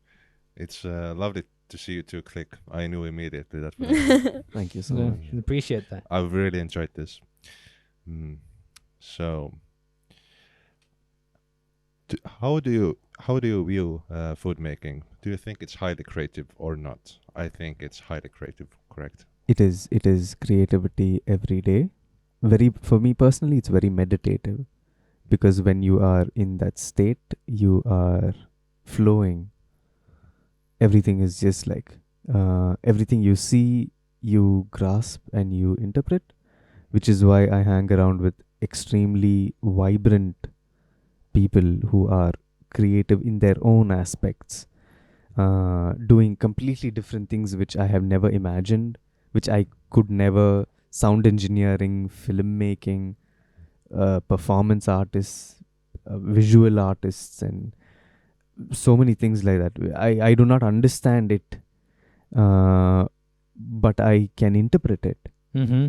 It's lovely to see you two click. I knew immediately that was Thank you so So, much. appreciate that. I've really enjoyed this. So, how do you view food making? Do you think it's highly creative or not? I think it's highly creative. Correct. It is creativity every day. For me personally, it's very meditative, because when you are in that state, you are flowing. Everything is just like everything you see, you grasp and you interpret, which is why I hang around with extremely vibrant people who are creative in their own aspects, doing completely different things which I have never imagined, which I could never. Sound engineering, filmmaking, performance artists, visual artists, and so many things like that. I do not understand it, but I can interpret it. Mm-hmm.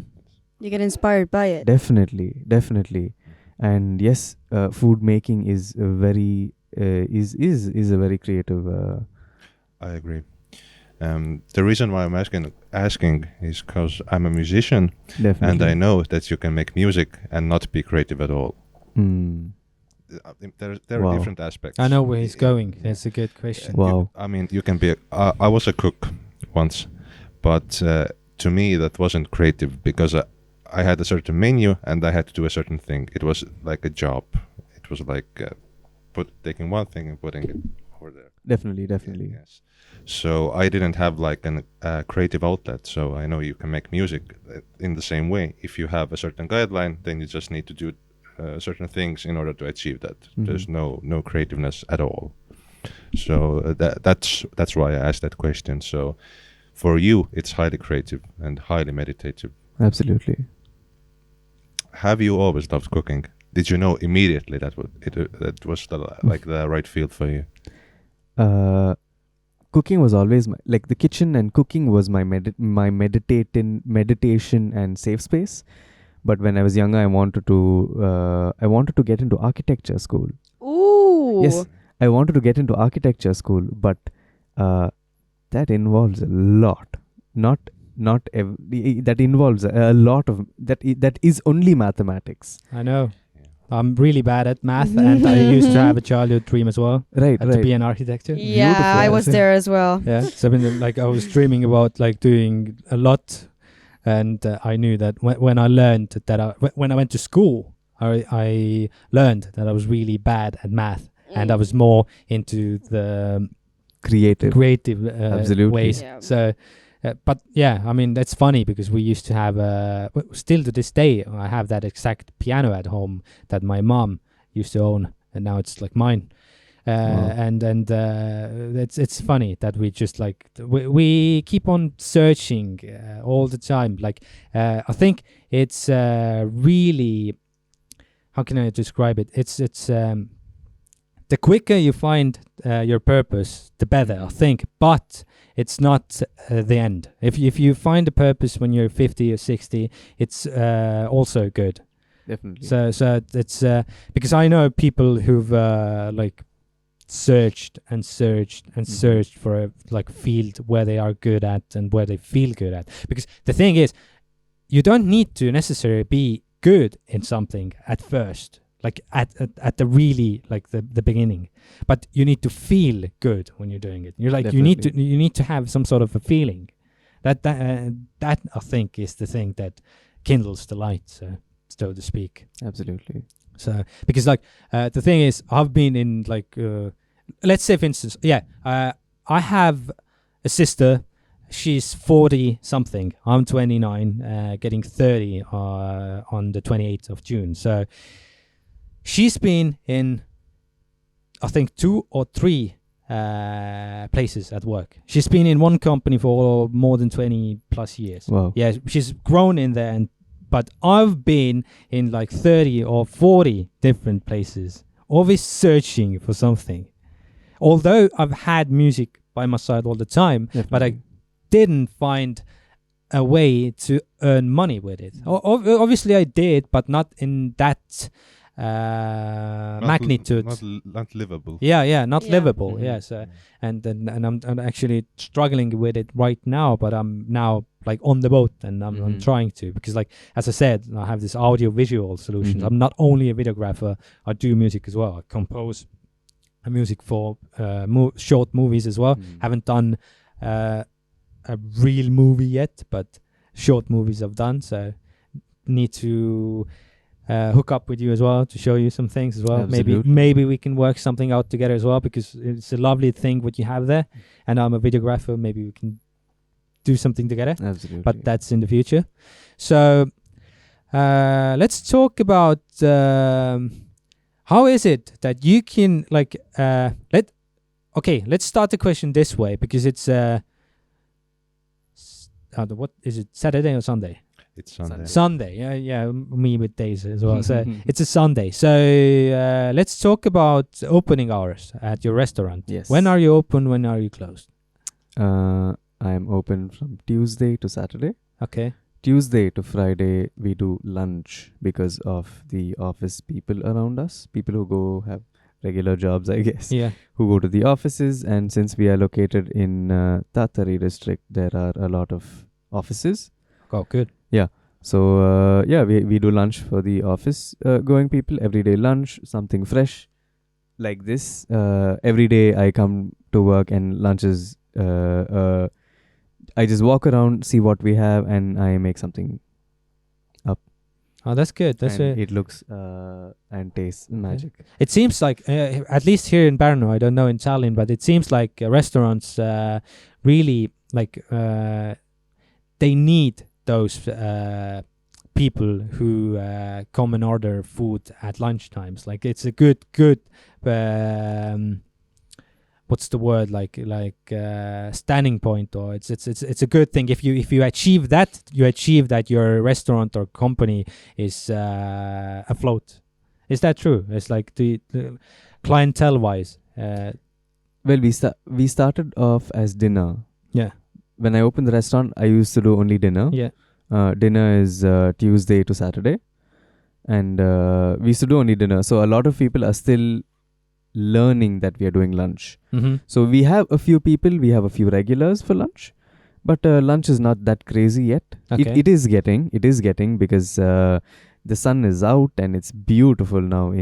You get inspired by it. Definitely. And yes, food making is a very is a very creative. I agree. The reason why I'm asking is because I'm a musician, Definitely. and I know that you can make music and not be creative at all. There Wow. are different aspects. I know where he's going. That's a good question. Wow. I mean, you can be. I was a cook once, but to me that wasn't creative because I had a certain menu and I had to do a certain thing. It was like a job. It was like taking one thing and putting it over there. Definitely. Yes. So I didn't have like a creative outlet. So I know you can make music in the same way. If you have a certain guideline, then you just need to do certain things in order to achieve that. There's no creativeness at all. So that's why I asked that question. So for you, it's highly creative and highly meditative. Absolutely. Have you always loved cooking? Did you know immediately that that was the right field for you? Cooking was always like the kitchen, and cooking was my meditation and safe space. But when I was younger, I wanted to get into architecture school. Ooh. Yes, I wanted to get into architecture school, but that involves a lot. That involves a lot of that is only mathematics. I know. I'm really bad at math, and I used to have a childhood dream as well. Right. To be an architect. Yeah, Beautiful. I was there as well. Yeah. So I was dreaming about like doing a lot, and I knew that when I learned that when I went to school, I learned that I was really bad at math, and I was more into the creative Absolutely. ways. Yeah. So. But yeah, I mean, that's funny because we used to have, still to this day, I have that exact piano at home that my mom used to own, and now it's like mine. Wow. And it's funny that we just like, we keep on searching all the time. Like, I think it's really, how can I describe it? It's the quicker you find your purpose, the better, I think. But it's not the end. If you find a purpose when you're 50 or 60, it's also good. Definitely. So it's because I know people who've like searched and searched and searched for a like field where they are good at and where they feel good at. Because the thing is, you don't need to necessarily be good in something at first. Like at the really like the beginning, but you need to feel good when you're doing it. You're like you need to have some sort of a feeling. That I think is the thing that kindles the light, so to speak. Absolutely. So because like the thing is, I've been in like let's say for instance, I have a sister. She's 40 something. I'm 29, getting 30 on the 28th of June. So. She's been in, I think, 2 or 3 places at work. She's been in one company for more than 20 plus years. Wow. Yeah, she's grown in there. But I've been in like 30 or 40 different places, always searching for something. Although I've had music by my side all the time, but I didn't find a way to earn money with it. Obviously I did, but not in that... magnitude. Not livable. Not livable. Yeah. So and I'm actually struggling with it right now, but I'm now like on the boat, and I'm trying to, because like as I said, I have this audio visual solutions. I'm not only a videographer, I do music as well. I compose music for short movies as well. Haven't done a real movie yet, but short movies I've done, so need to hook up with you as well to show you some things as well. Absolutely. Maybe we can work something out together as well, because it's a lovely thing what you have there, and I'm a videographer. Maybe we can do something together. Absolutely. But that's in the future. So let's talk about how is it that you can like let's start the question this way, because it's what is it, Saturday or Sunday? It's Sunday. Sunday, yeah, me with days as well. So it's a Sunday. So let's talk about opening hours at your restaurant. Yes. When are you open? When are you closed? I'm open from Tuesday to Saturday. Okay. Tuesday to Friday we do lunch because of the office people around us, people who go have regular jobs, I guess, Yeah. who go to the offices. And since we are located in Tatari district, there are a lot of offices. Oh, good. So we do lunch for the office going people. Every day lunch, something fresh like this. Every day I come to work and lunch is I just walk around, see what we have, and I make something. Oh, that's good. That's and it looks and tastes magic. It seems like, at least here in Pärnu, I don't know in Tallinn, but it seems like restaurants really like they need those people who come and order food at lunchtimes. Like it's a good what's the word, like standing point, or it's a good thing if you achieve that, your restaurant or company is afloat. Is that true? It's like the clientele wise. Well, we started off as dinner. Yeah. When I opened the restaurant, I used to do only dinner. Yeah. Dinner is Tuesday to Saturday, and we used to do only dinner. So a lot of people are still learning that we are doing lunch. Mm-hmm. So we have a few people, we have a few regulars for lunch, but lunch is not that crazy yet. Okay. It is getting because the sun is out and it's beautiful now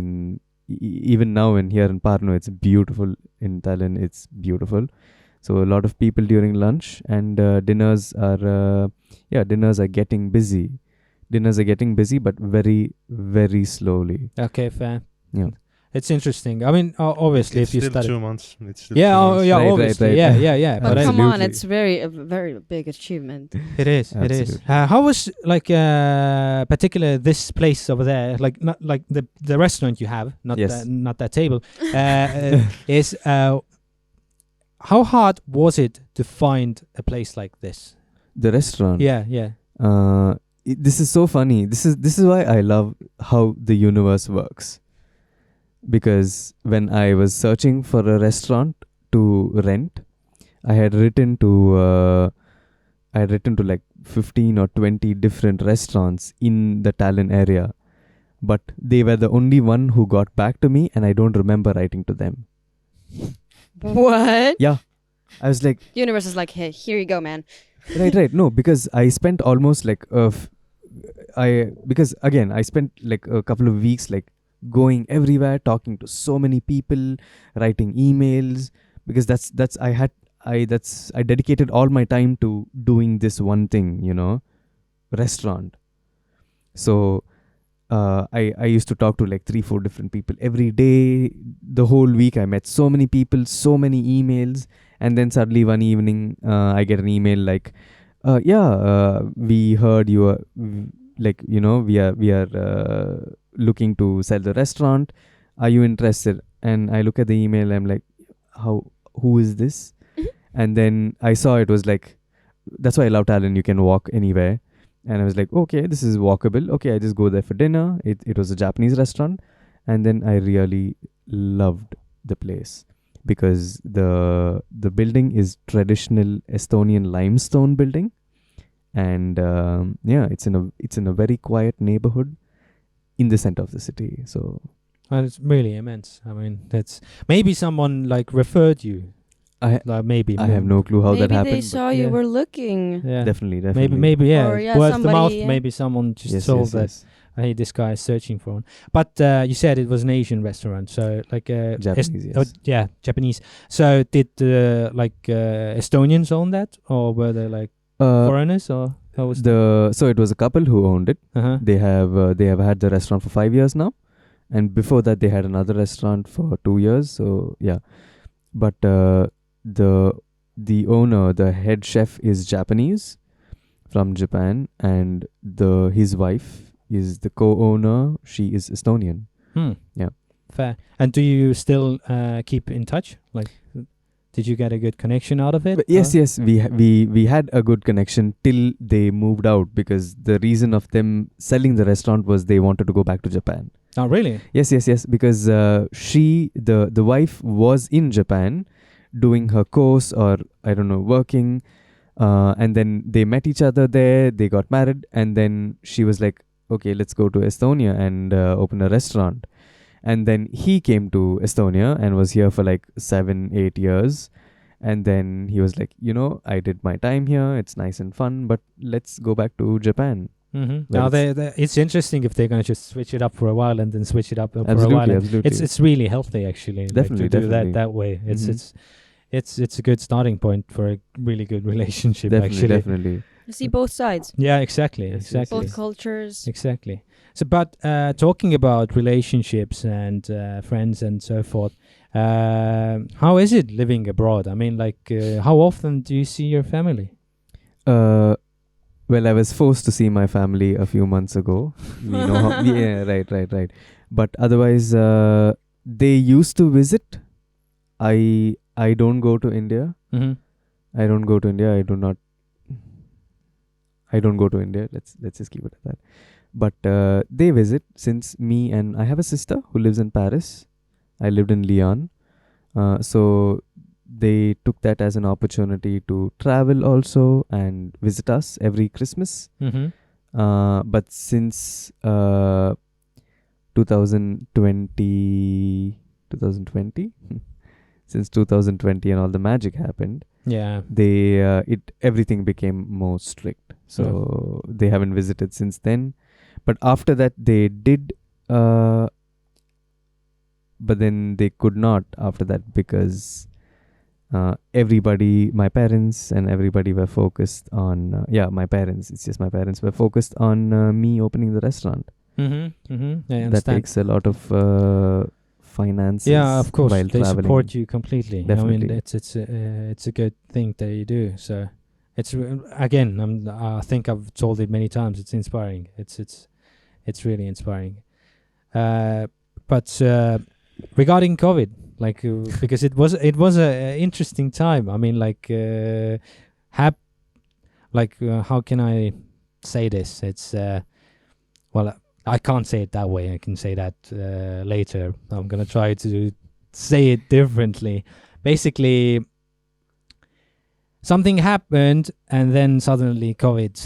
even now here in Pärnu, it's beautiful. In Tallinn, it's beautiful. So a lot of people during lunch, and dinners are getting busy. Dinners are getting busy, but very, very slowly. Okay, fair. Yeah. It's interesting. I mean, obviously, It's if you still study, 2 months. It's still yeah, 2 months. yeah, Right, obviously, right. yeah. But But come on, Absolutely. it's a very big achievement. it is. Absolutely. How was like particular this place over there? Like not like the restaurant you have, not Yes. not that table. Is how hard was it to find a place like this? The restaurant. Yeah. This is so funny. This is why I love how the universe works. Because when I was searching for a restaurant to rent, I had written to like 15 or 20 different restaurants in the Tallinn area, but they were the only one who got back to me, and I don't remember writing to them. What? Yeah, I was like, Universe is like, hey, here you go, man. right. No, because I spent almost like I spent like a couple of weeks like going everywhere, talking to so many people, writing emails, because I dedicated all my time to doing this one thing, restaurant. So I used to talk to like 3-4 different people every day. The whole week I met so many people, so many emails, and then suddenly one evening I get an email like, we heard you are like, we are looking to sell the restaurant. Are you interested? And I look at the email, I'm like, who is this? And then I saw it was like, that's why I love Tallinn, you can walk anywhere. And I was like, okay, this is walkable. Okay, I just go there for dinner. It was a Japanese restaurant. And then I really loved the place because the building is traditional Estonian limestone building. And it's in a very quiet neighborhood in the center of the city. So And it's really immense. I mean, that's maybe someone like referred you. Maybe I have no clue how that happened. Maybe they saw you were looking. Yeah. Definitely. Maybe yeah. Or, yeah, Word of mouth. somebody, yeah. Maybe someone just Yes, told yes, that. yes. Hey, this guy is searching for one. But you said it was an Asian restaurant, so like Japanese, yes. Japanese. So did Estonians own that, or were they like foreigners, or how was So it was a couple who owned it. Uh-huh. They have had the restaurant for 5 years now, and before that they had another restaurant for 2 years. So yeah, but the owner, the head chef, is Japanese from Japan, and his wife is the co-owner. She is Estonian. Yeah. Fair. And do you still keep in touch? Like, did you get a good connection out of it? But yes. We had a good connection till they moved out, because the reason of them selling the restaurant was they wanted to go back to Japan. Oh, really? Yes. Because the wife was in Japan doing her course, or I don't know, working. And then they met each other there, they got married, and then she was like, okay, let's go to Estonia and open a restaurant. And then he came to Estonia and was here for like 7-8 years. And then he was like, I did my time here, it's nice and fun, but let's go back to Japan. Now it's interesting if they're going to just switch it up for a while and then switch it up for a while. Absolutely. It's really healthy, actually. Definitely, to do that way. It's a good starting point for a really good relationship. Definitely. You see both sides. Yeah, exactly. Both cultures. Exactly. So, but talking about relationships and friends and so forth, how is it living abroad? I mean, how often do you see your family? Well, I was forced to see my family a few months ago. Yeah, right. But otherwise, they used to visit. I don't go to India. I don't go to India. I don't go to India. Let's just keep it at that. But they visit, since I have a sister who lives in Paris. I lived in Lyon. So they took that as an opportunity to travel also and visit us every Christmas. But since 2020 since 2020 and all the magic happened, everything became more strict. So they haven't visited since then. But after that they did, but then they could not after that, because everybody, my parents and everybody were focused on my parents. It's just my parents were focused on me opening the restaurant. That takes a lot of finances. Yeah, of course. While they traveling. support you completely. Definitely. I mean, it's a good thing that you do. So it's again, I think I've told it many times. It's inspiring. It's really inspiring. But regarding COVID, because it was a interesting time. I mean, how can I say this? It's I can't say it that way. I can say that later. I'm gonna try to say it differently. Basically, something happened, and then suddenly COVID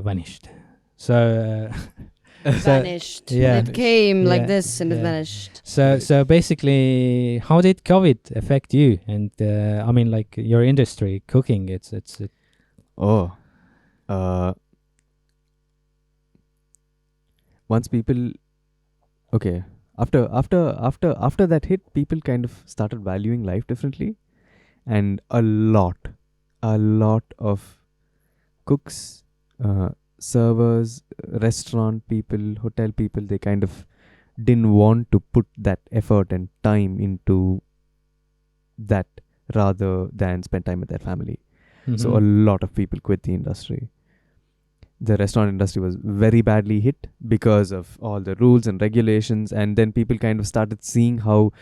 vanished. So. Vanished. Yeah. It came like this and it vanished. So basically, how did COVID affect you? And I mean, your industry, cooking. Once people, after that hit, people kind of started valuing life differently, and a lot of cooks, servers, restaurant people, hotel people, they kind of didn't want to put that effort and time into that rather than spend time with their family. So a lot of people quit the industry. The restaurant industry was very badly hit because of all the rules and regulations, and then people kind of started seeing how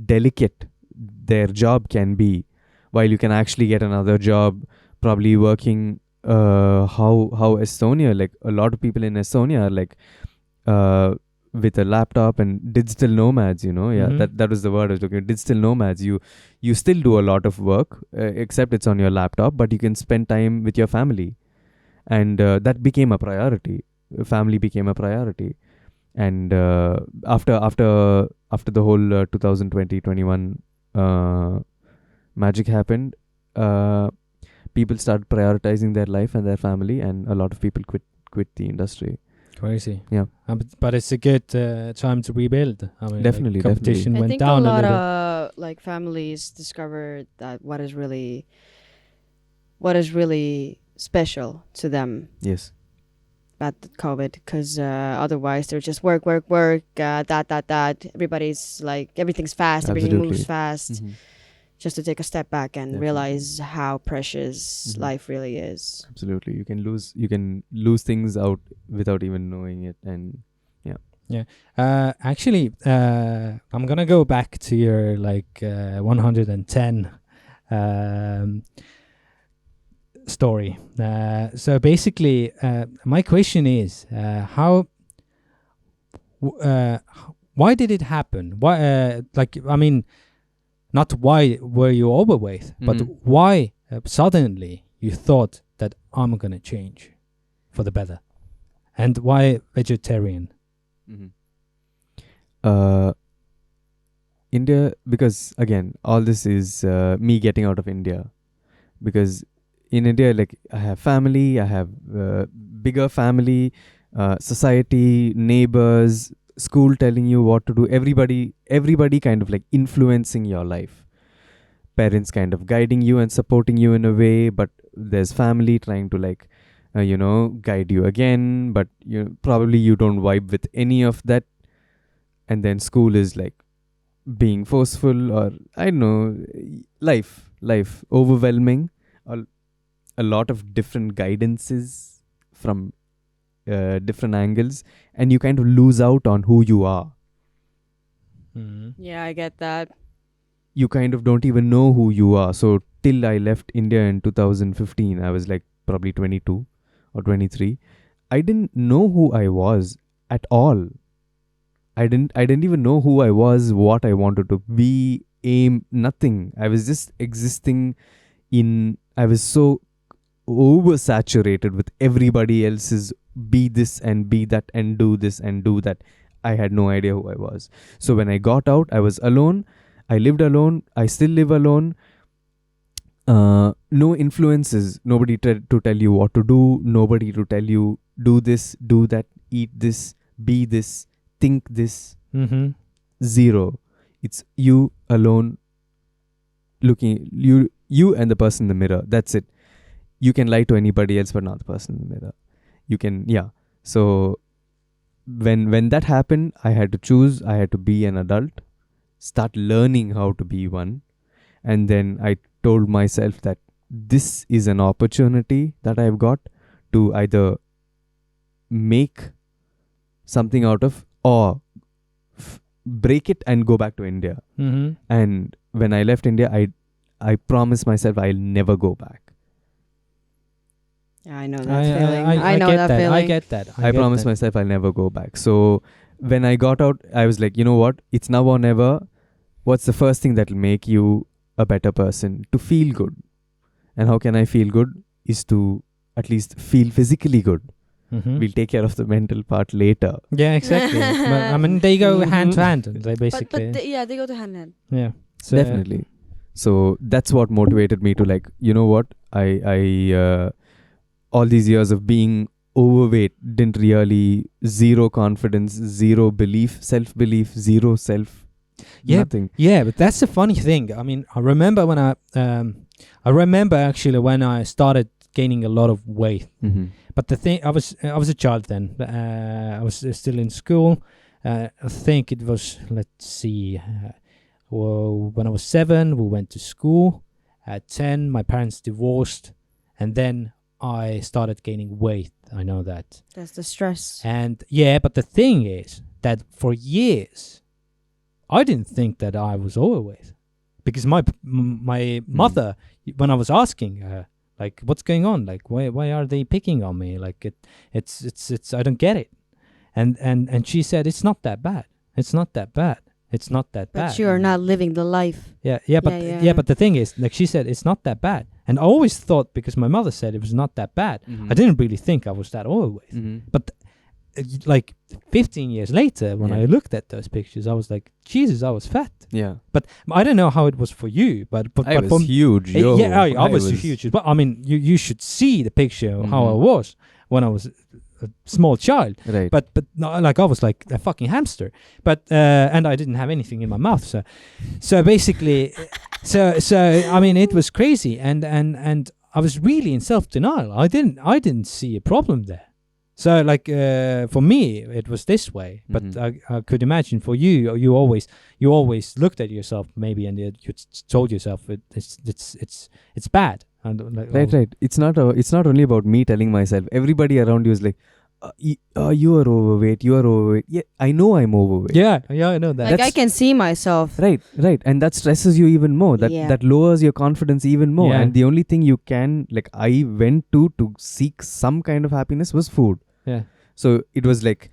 delicate their job can be, while you can actually get another job, probably working how Estonia, a lot of people in Estonia are with a laptop and digital nomads, that was the word I was looking at. Digital nomads, you still do a lot of work, except it's on your laptop, but you can spend time with your family, and that became a priority. Family became a priority. And after the whole 2020-21 magic happened, people started prioritizing their life and their family, and a lot of people quit the industry. Crazy. Yeah. But it's a good time to rebuild. I mean, definitely. Competition I went think down a lot little. of families discovered that what is really special to them. Yes. About the COVID, because otherwise they're just work, that. Everybody's everything's fast, everything moves fast. Just to take a step back and realize how precious life really is. Absolutely. You can lose things out without even knowing it. And actually, I'm gonna go back to your 110 story. So basically, my question is, why did it happen? Why? Not why were you overweight, but why suddenly you thought that I'm gonna change for the better? And why vegetarian? India, because again, all this is me getting out of India. Because in India, like, I have family, I have bigger family, society, neighbors, school telling you what to do. Everybody kind of like influencing your life. Parents kind of guiding you and supporting you in a way, but there's family trying to like, guide you again, but probably you don't vibe with any of that. And then school is like being forceful, or I don't know, life overwhelming, a lot of different guidances from different angles, and you kind of lose out on who you are. Yeah, I get that. You kind of don't even know who you are. So till I left India in 2015, I was like probably 22 or 23. I didn't know who I was at all. I didn't even know who I was, what I wanted to be, aim, nothing. I was just existing I was so oversaturated with everybody else's be this and be that and do this and do that. I had no idea who I was. So when I got out, I was alone. I lived alone. I still live alone. No influences. Nobody to tell you what to do. Nobody to tell you do this, do that, eat this, be this, think this. Zero. It's you alone, looking you and the person in the mirror. That's it. You can lie to anybody else, but not the person in the mirror. You can, So when that happened, I had to choose. I had to be an adult, start learning how to be one. And then I told myself that this is an opportunity that I've got to either make something out of, or break it and go back to India. And when I left India, I promised myself I'll never go back. Yeah, I know that feeling. I know that feeling. I get that. I promised myself I'll never go back. So when I got out, I was like, you know what? It's now or never. What's the first thing that will make you a better person? To feel good. And how can I feel good? Is to at least feel physically good. We'll take care of the mental part later. Yeah, exactly. But, I mean, they go hand to hand. They basically. But they go to hand in hand. Yeah. So, definitely. So that's what motivated me to like, you know what? I all these years of being overweight didn't really, zero confidence, zero belief, self-belief, zero self, nothing. Yeah, but that's the funny thing. I mean, I remember when I started gaining a lot of weight. But the thing, I was a child then. I was still in school. I think it was, let's see, when I was 7, we went to school. At 10, my parents divorced, and then I started gaining weight. I know that. That's the stress. And but the thing is that for years, I didn't think that I was overweight, because my mother, when I was asking her, like, what's going on? Like, why are they picking on me? Like, it's I don't get it. And she said, it's not that bad. It's not that bad. It's not that bad. But you are not living the life. But the thing is, like she said, it's not that bad. And I always thought, because my mother said it was not that bad, I didn't really think I was that overweight. But like 15 years later, when I looked at those pictures, I was like, Jesus, I was fat. Yeah. But I don't know how it was for you, but I was huge. Yo. I was huge. But I mean, you should see the picture of how I was when I was a small child. Right. But no, like I was like a fucking hamster. But and I didn't have anything in my mouth. So basically, so I mean, it was crazy, and I was really in self-denial. I didn't see a problem there. So like for me it was this way, but I could imagine for you, you always looked at yourself maybe, and you told yourself it's bad. And like, right. It's not only about me telling myself. Everybody around you is like, you are overweight. You are overweight. Yeah, I know I'm overweight. Yeah, I know that. Like, I can see myself. Right, and that stresses you even more. That lowers your confidence even more. Yeah. And the only thing you can, like, I went to seek some kind of happiness was food. Yeah. So it was like,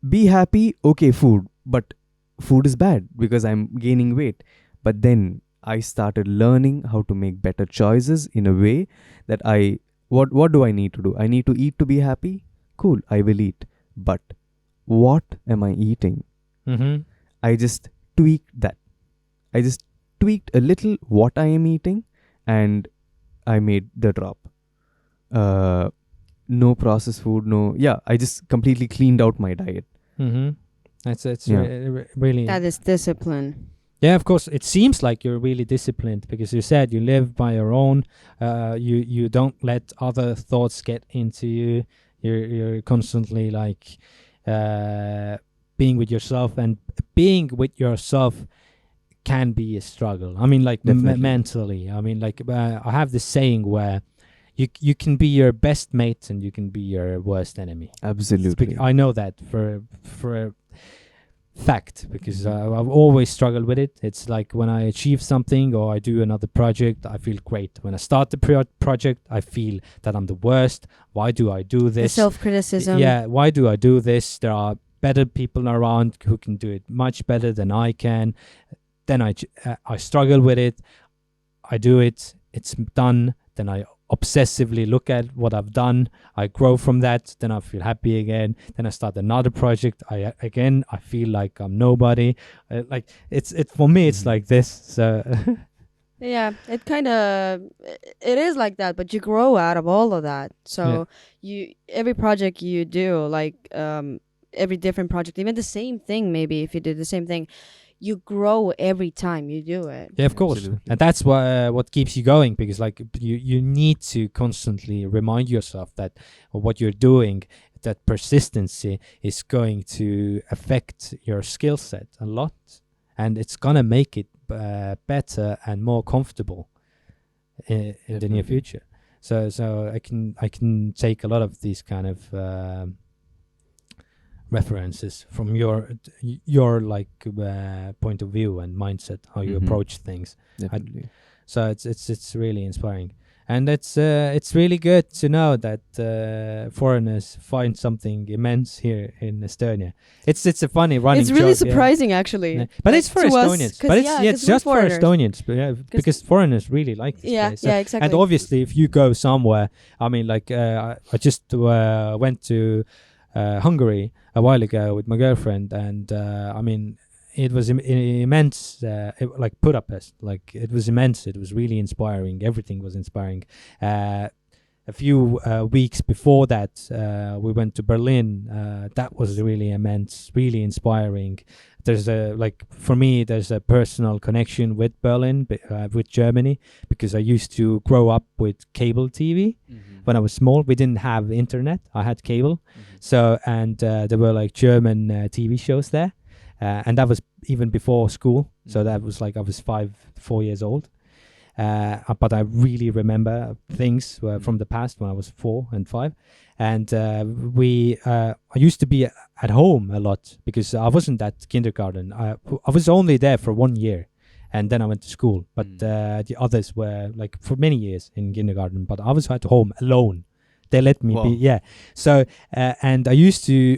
be happy, okay, food. But food is bad because I'm gaining weight. But then I started learning how to make better choices in a way that what do I need to do? I need to eat to be happy? Cool, I will eat. But what am I eating? Mm-hmm. I just tweaked that. I just tweaked a little what I am eating, and I made the drop. No processed food, I just completely cleaned out my diet. Mm-hmm. It's Yeah. really... That is discipline. Yeah, of course. It seems like you're really disciplined because you said you live by your own. You don't let other thoughts get into you. You're constantly like being with yourself, and being with yourself can be a struggle. I mean, like mentally. I mean, like I have this saying where you can be your best mate and you can be your worst enemy. Absolutely. I know that for a fact, because I've always struggled with it. It's like when I achieve something or I do another project, I feel great. When I start the project, I feel that I'm the worst. Why do I do The this? self-criticism. Yeah, why do I do this? There are better people around who can do it much better than I can. Then I struggle with it. I do it. It's done. Then I obsessively look at what I've done. I grow from that. Then I feel happy again. Then I start another project. I feel like I'm nobody. Like it's for me. It's like this. So Yeah, it is like that, but you grow out of all of that. So every project you do, like every different project, even the same thing, maybe if you did the same thing, you grow every time you do it. Yeah, of course. Absolutely. And that's what keeps you going, because like you need to constantly remind yourself that what you're doing, that persistency is going to affect your skill set a lot, and it's gonna make it better and more comfortable in the near future. So I can take a lot of these kind of references from your like point of view and mindset, how you approach things. Definitely. So it's really inspiring, and it's really good to know that foreigners find something immense here in Estonia. It's a funny running. It's really joke, surprising, actually. Yeah. But it's for to us, Estonians. 'cause But yeah, it's 'cause we're just for foreigners. Estonians. But because foreigners really like this Yeah, place. So- yeah, exactly. And obviously, if you go somewhere, I mean, like I just went to Hungary a while ago with my girlfriend, and I mean, it was immense. Like Budapest, like it was immense. It was really inspiring. Everything was inspiring. A few weeks before that, we went to Berlin. That was really immense, really inspiring. There's for me, there's a personal connection with Berlin, with Germany, because I used to grow up with cable TV. When I was small, we didn't have internet. I had cable. So, and there were like German TV shows there. And that was even before school. So that was like I was 4 years old. But I really remember things from the past when I was 4 and 5. And I used to be at home a lot because I wasn't at kindergarten. I was only there for 1 year. And then I went to school. But the others were like for many years in kindergarten. But I was at home alone. They let me be, yeah. So, and I used to,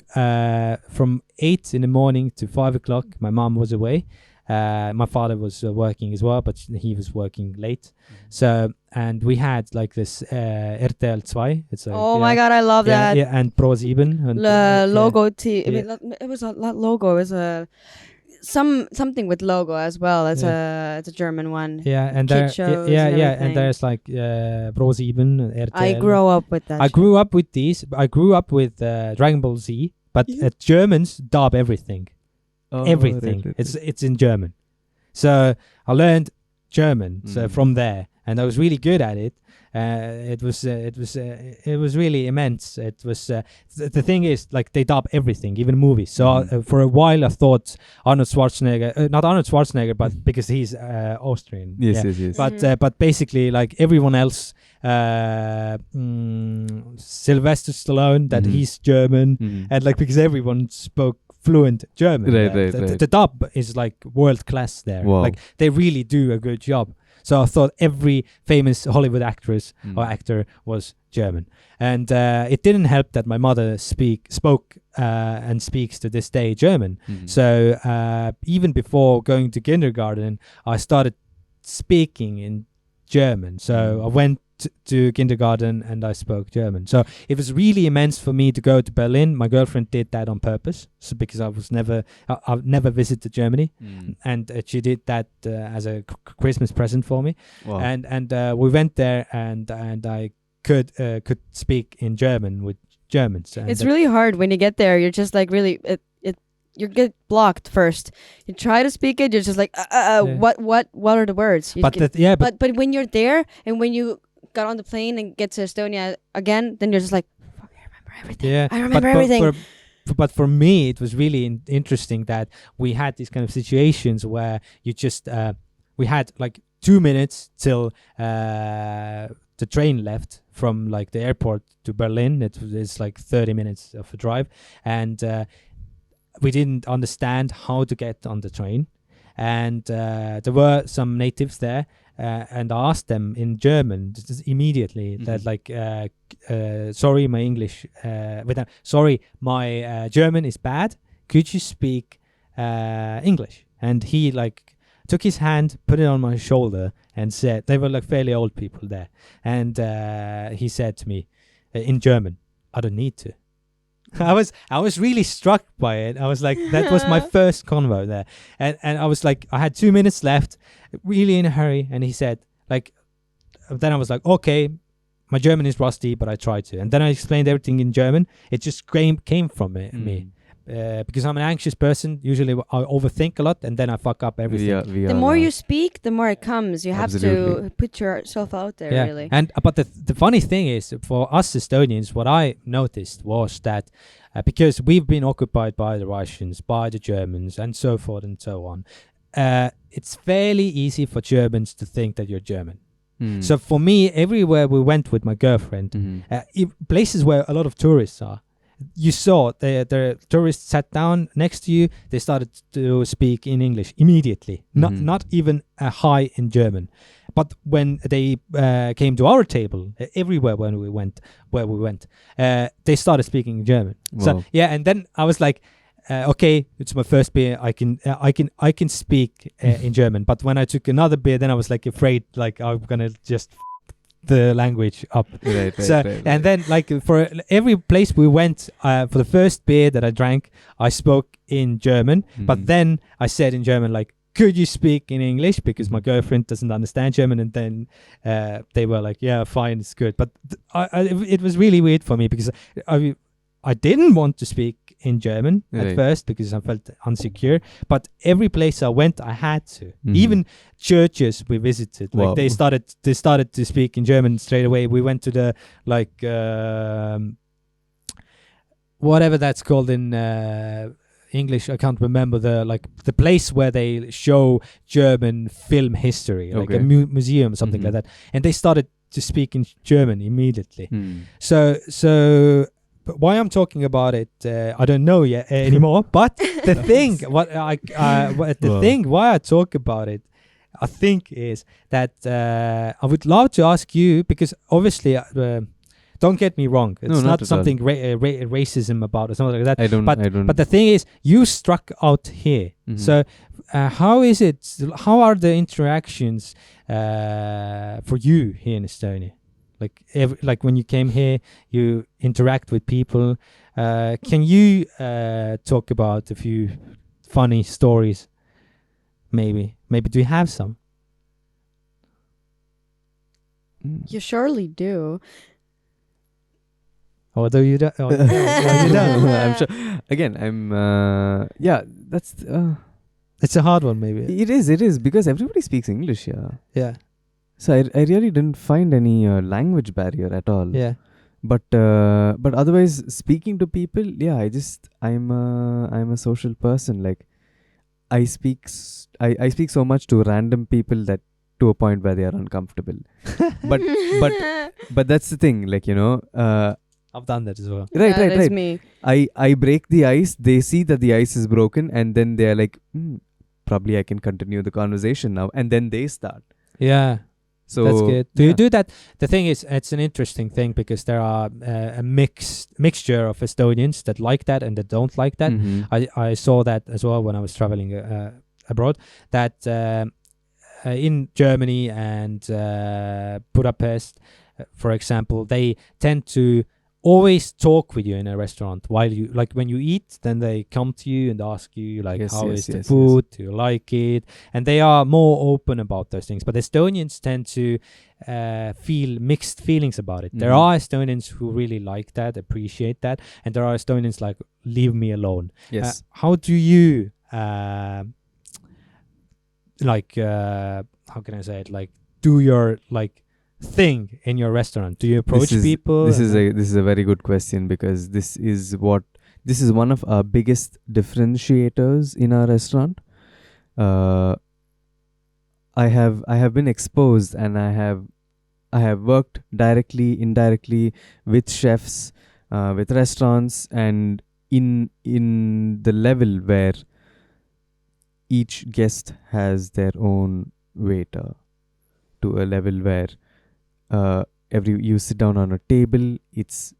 from 8 in the morning to 5 o'clock, my mom was away. My father was working as well, but he was working late. So, and we had like this RTL 2. It's my God, I love that. Yeah, and Pro7. And, logo T. I mean, it was not logo. It was a something with logo as well. It's a German one. Yeah, and Kid there, shows and there's like Pro7, RTL. I grew up with that. I grew up with these. I grew up with Dragon Ball Z, but Germans dub everything. Everything. Right. It's in German. So I learned German from there, and I was really good at it. It was really immense. It was the thing is, like, they dub everything, even movies. So for a while I thought Arnold Schwarzenegger, not Arnold Schwarzenegger, but because he's Austrian. Yes. But basically, like everyone else, Sylvester Stallone, that he's German, and like because everyone spoke fluent German. Right. The dub is like world class there. Wow. Like they really do a good job. So I thought every famous Hollywood actress or actor was German. And it didn't help that my mother spoke and speaks to this day German. So even before going to kindergarten, I started speaking in German. So I went to kindergarten and I spoke German. So it was really immense for me to go to Berlin. My girlfriend did that on purpose, so because I've never visited Germany, and she did that as a Christmas present for me. Wow. And we went there, and I could speak in German with Germans. And It's really hard when you get there. You're just like really you get blocked first. You try to speak it. You're just like what are the words? but when you're there and when you got on the plane and get to Estonia again, then you're just like, fuck, I remember everything. Yeah, I remember everything. But for me, it was really interesting that we had these kind of situations where you just we had like 2 minutes till the train left from like the airport to Berlin. It's like 30 minutes of a drive, and we didn't understand how to get on the train, and there were some natives there. And I asked them in German just immediately that like, sorry, my English, sorry, my German is bad. Could you speak English? And he like took his hand, put it on my shoulder, and said, they were like fairly old people there, and he said to me in German, "I don't need to." I was really struck by it. I was like, that was my first convo there, and I was like, I had 2 minutes left, really in a hurry, and he said like, then I was like, okay, my German is rusty, but I tried to, and then I explained everything in German. It just came from me. Because I'm an anxious person, usually I overthink a lot and then I fuck up everything. The more you speak, the more it comes. You have to put yourself out there, really. And but the funny thing is, for us Estonians, what I noticed was that because we've been occupied by the Russians, by the Germans, and so forth and so on, it's fairly easy for Germans to think that you're German. So for me, everywhere we went with my girlfriend, places where a lot of tourists are, you saw the tourists sat down next to you. They started to speak in English immediately, not even a hi in German. But when they came to our table, everywhere when we went, they started speaking in German. Wow. So yeah, and then I was like, okay, it's my first beer. I can speak in German. But when I took another beer, then I was like afraid, like I'm gonna just the language up. Right. And then like for every place we went, for the first beer that I drank, I spoke in German, but then I said in German like, could you speak in English, because my girlfriend doesn't understand German, and then they were like, yeah, fine, it's good. But it was really weird for me because I didn't want to speak in German at first because I felt insecure, but every place I went I had to. Even churches we visited, like they started to speak in German straight away. We went to the like whatever that's called in English, I can't remember, the place where they show German film history, like a museum or something like that, and they started to speak in German immediately. So but why I'm talking about it, I don't know yet anymore. But the thing, why I talk about it, I think is that I would love to ask you, because obviously, don't get me wrong, it's not something racism about or something like that. I don't. But the thing is, you struck out here. So how is it? How are the interactions for you here in Estonia? Like when you came here, you interact with people. Can you talk about a few funny stories? Maybe do you have some? You surely do. Although you don't. You don't. I'm sure. Again, that's. It's a hard one, maybe. It is because everybody speaks English. Yeah. So I really didn't find any language barrier at all. Yeah. But otherwise, speaking to people, I'm a social person. Like, I speak so much to random people that to a point where they are uncomfortable. but that's the thing. Like, I've done that as well. Right. That's me. I break the ice. They see that the ice is broken, and then they are like, probably I can continue the conversation now, and then they start. Yeah. So that's good. Do you do that? The thing is, it's an interesting thing because there are a mixture of Estonians that like that and that don't like that. I saw that as well when I was traveling abroad. That in Germany and Budapest, for example, they tend to always talk with you in a restaurant while you, like, when you eat, then they come to you and ask you, like, Yes, how yes, is the yes, food? Do you like it? And they are more open about those things. But Estonians tend to feel mixed feelings about it. There Mhm. are Estonians who really like that, appreciate that, and there are Estonians like, leave me alone. Yes. How do you how can I say it, like, do your like thing in your restaurant? Do you approach people? This is a very good question, because this is one of our biggest differentiators in our restaurant. I have been exposed, and I have worked directly, indirectly with chefs, with restaurants, and in the level where each guest has their own waiter, to a level where you sit down on a table, it's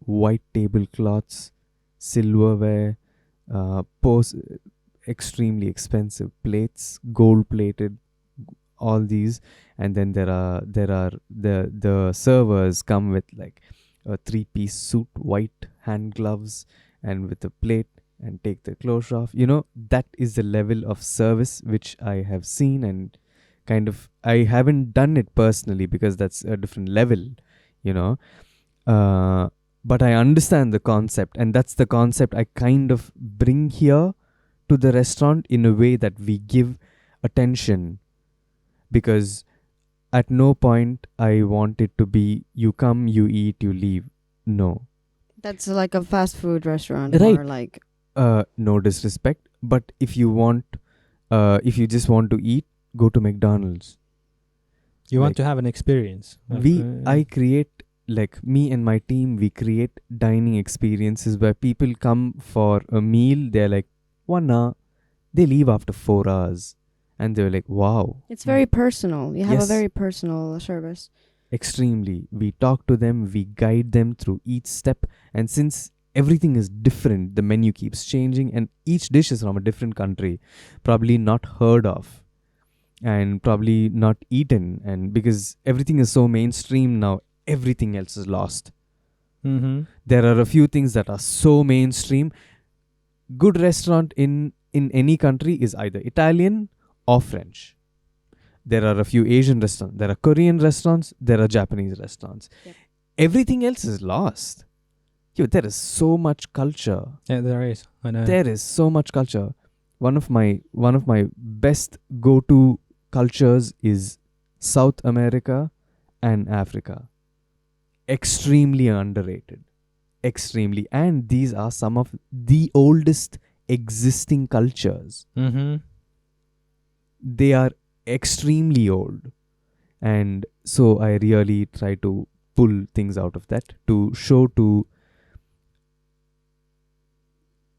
white tablecloths, silverware, extremely expensive plates, gold plated, all these, and then there are the servers come with like a 3-piece suit, white hand gloves, and with a plate, and take the clothes off. That is the level of service which I have seen, and kind of, I haven't done it personally because that's a different level, but I understand the concept, and that's the concept I kind of bring here to the restaurant, in a way that we give attention, because at no point I want it to be, you come, you eat, you leave. No. That's like a fast food restaurant, Right. or like, No disrespect, but if you just want to eat, go to McDonald's. You want like, to have an experience. I create, like, me and my team, we create dining experiences where people come for a meal, they're like, 1 hour, they leave after 4 hours, and they're like, wow. it's very personal. You have Yes. a very personal service. Extremely. We talk to them, we guide them through each step, and since everything is different, the menu keeps changing, and each dish is from a different country, probably not heard of, and probably not eaten, and because everything is so mainstream now, everything else is lost. Mm-hmm. There are a few things that are so mainstream. Good restaurant in any country is either Italian or French. There are a few Asian restaurants, there are Korean restaurants, there are Japanese restaurants. Yep. Everything else is lost. There is so much culture. Yeah, there is. I know. There is so much culture. One of my best go-to cultures is South America and Africa. Extremely underrated. Extremely. And these are some of the oldest existing cultures. Mm-hmm. They are extremely old. And so I really try to pull things out of that to show to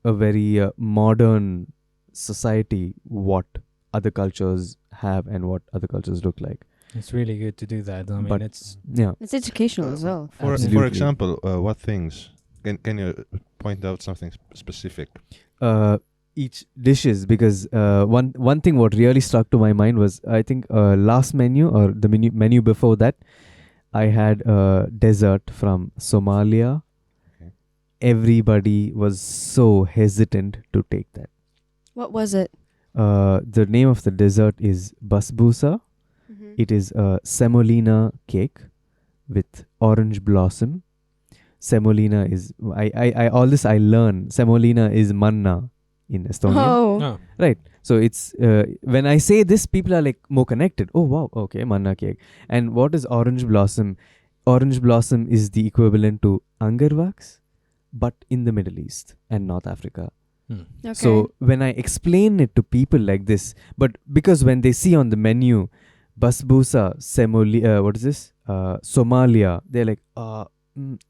a very modern society what other cultures have and what other cultures look like. It's really good to do that. I mean, But- it's Yeah. It's educational as well. For Absolutely. example, what things? Can you point out something specific? Each dishes, because one thing what really struck to my mind was, I think last menu or the menu before that, I had a dessert from Somalia. Okay. Everybody was so hesitant to take that. What was it? The name of the dessert is basbousa. Mm-hmm. It is a semolina cake with orange blossom. Semolina is I all this I learned. Semolina is manna in Estonian. Oh, no. Right. So it's when I say this, people are like more connected. Oh wow, okay, manna cake. And what is orange blossom? Orange blossom is the equivalent to angarwaks, but in the Middle East and North Africa. okay. So when I explain it to people like this, but because when they see on the menu, basbousa, what is this? Somalia, they're like,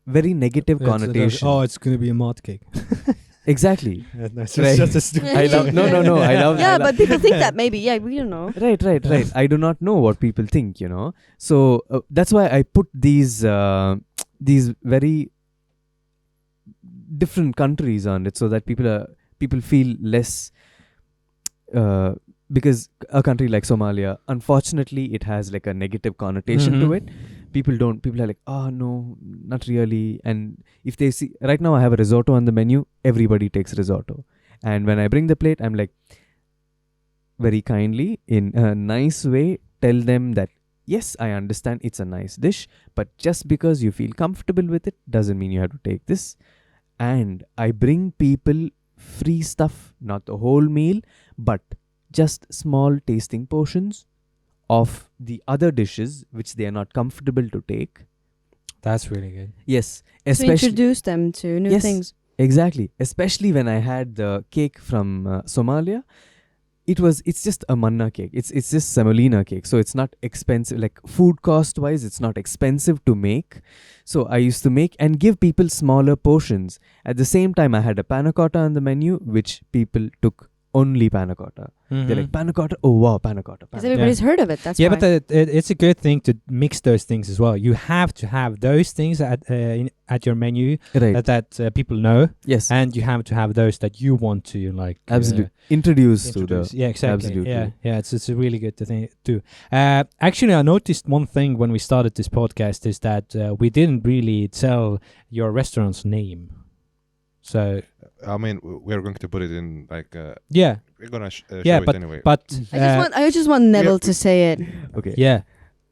very negative connotation. It's going to be a mud cake. Exactly. It's Right. just a stupid. I love no. I love. yeah, I love, but people think that maybe. Yeah, we don't know. Right. I do not know what people think, So that's why I put these very different countries on it, so that people feel less because a country like Somalia, unfortunately, it has like a negative connotation to it. People are like, oh no, not really. And if they see, right now I have a risotto on the menu, everybody takes risotto. And when I bring the plate, I'm like, very kindly, in a nice way, tell them that, yes, I understand it's a nice dish, but just because you feel comfortable with it doesn't mean you have to take this. And I bring people free stuff, not the whole meal, but just small tasting portions of the other dishes which they are not comfortable to take. That's really good. Yes, To especially introduce them to new Yes. things. exactly. Especially when I had the cake from Somalia, it's just a manna cake. It's just semolina cake, so it's not expensive. Like food cost wise, it's not expensive to make. So I used to make and give people smaller portions. At the same time, I had a panna cotta on the menu, which people took only panna cotta. They're like, panna cotta? Oh wow, panna cotta. Because everybody's heard of it. That's Yeah, why. but it's a good thing to mix those things as well. You have to have those things at your menu Right. that people know, Yes. and you have to have those that you want to like Absolutely. Introduce to the... introduce. Yeah, exactly. absolutely. Yeah. It's a really good thing too. Actually, I noticed one thing when we started this podcast is that we didn't really tell your restaurant's name. So I mean, we're going to put it in like yeah, we're gonna show Yeah, it anyway. but I just want Nevil to say it. Okay. yeah,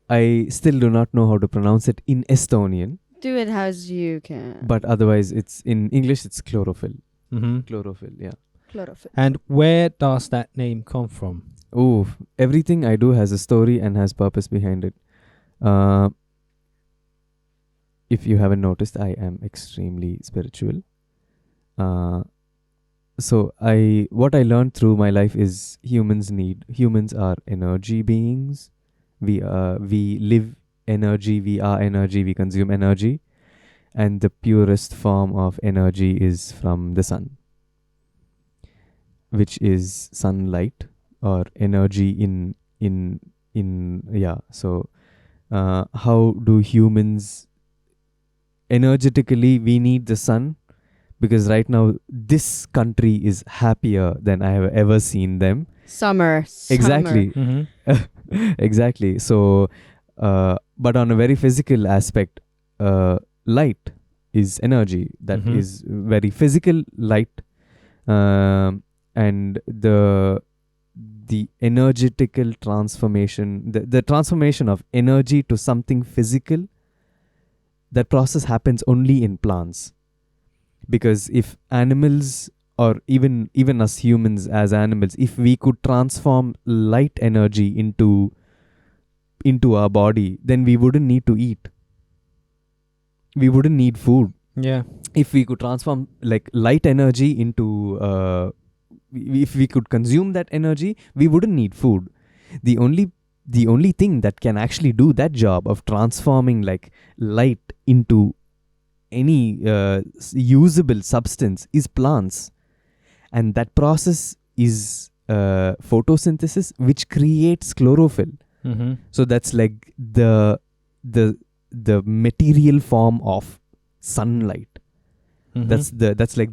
I still do not know how to pronounce it in Estonian, Do it as you can. but otherwise it's in English, it's chlorophyll. hmm Chlorophyll, yeah. Chlorophyll. And where does that name come from? Oh, everything I do has a story and has purpose behind it. If you haven't noticed, I am extremely spiritual. So what I learned through my life is humans are energy beings. We live energy, we are energy, we consume energy. And the purest form of energy is from the sun, which is sunlight or energy So how do humans energetically, we need the sun, because right now this country is happier than I have ever seen them. Summer. Exactly. Mm-hmm. Exactly. So but on a very physical aspect, light is energy. That Mhm. is very physical light. And the energetical transformation, the transformation of energy to something physical, that process happens only in plants. Because if animals, or even us humans as animals, if we could transform light energy into our body, then we wouldn't need to eat. We wouldn't need food. Yeah. If we could transform like light energy into if we could consume that energy, we wouldn't need food. The only thing that can actually do that job of transforming like light into any usable substance is plants. And that process is photosynthesis, which creates chlorophyll. Mm-hmm. So that's like the material form of sunlight. Mm-hmm. That's like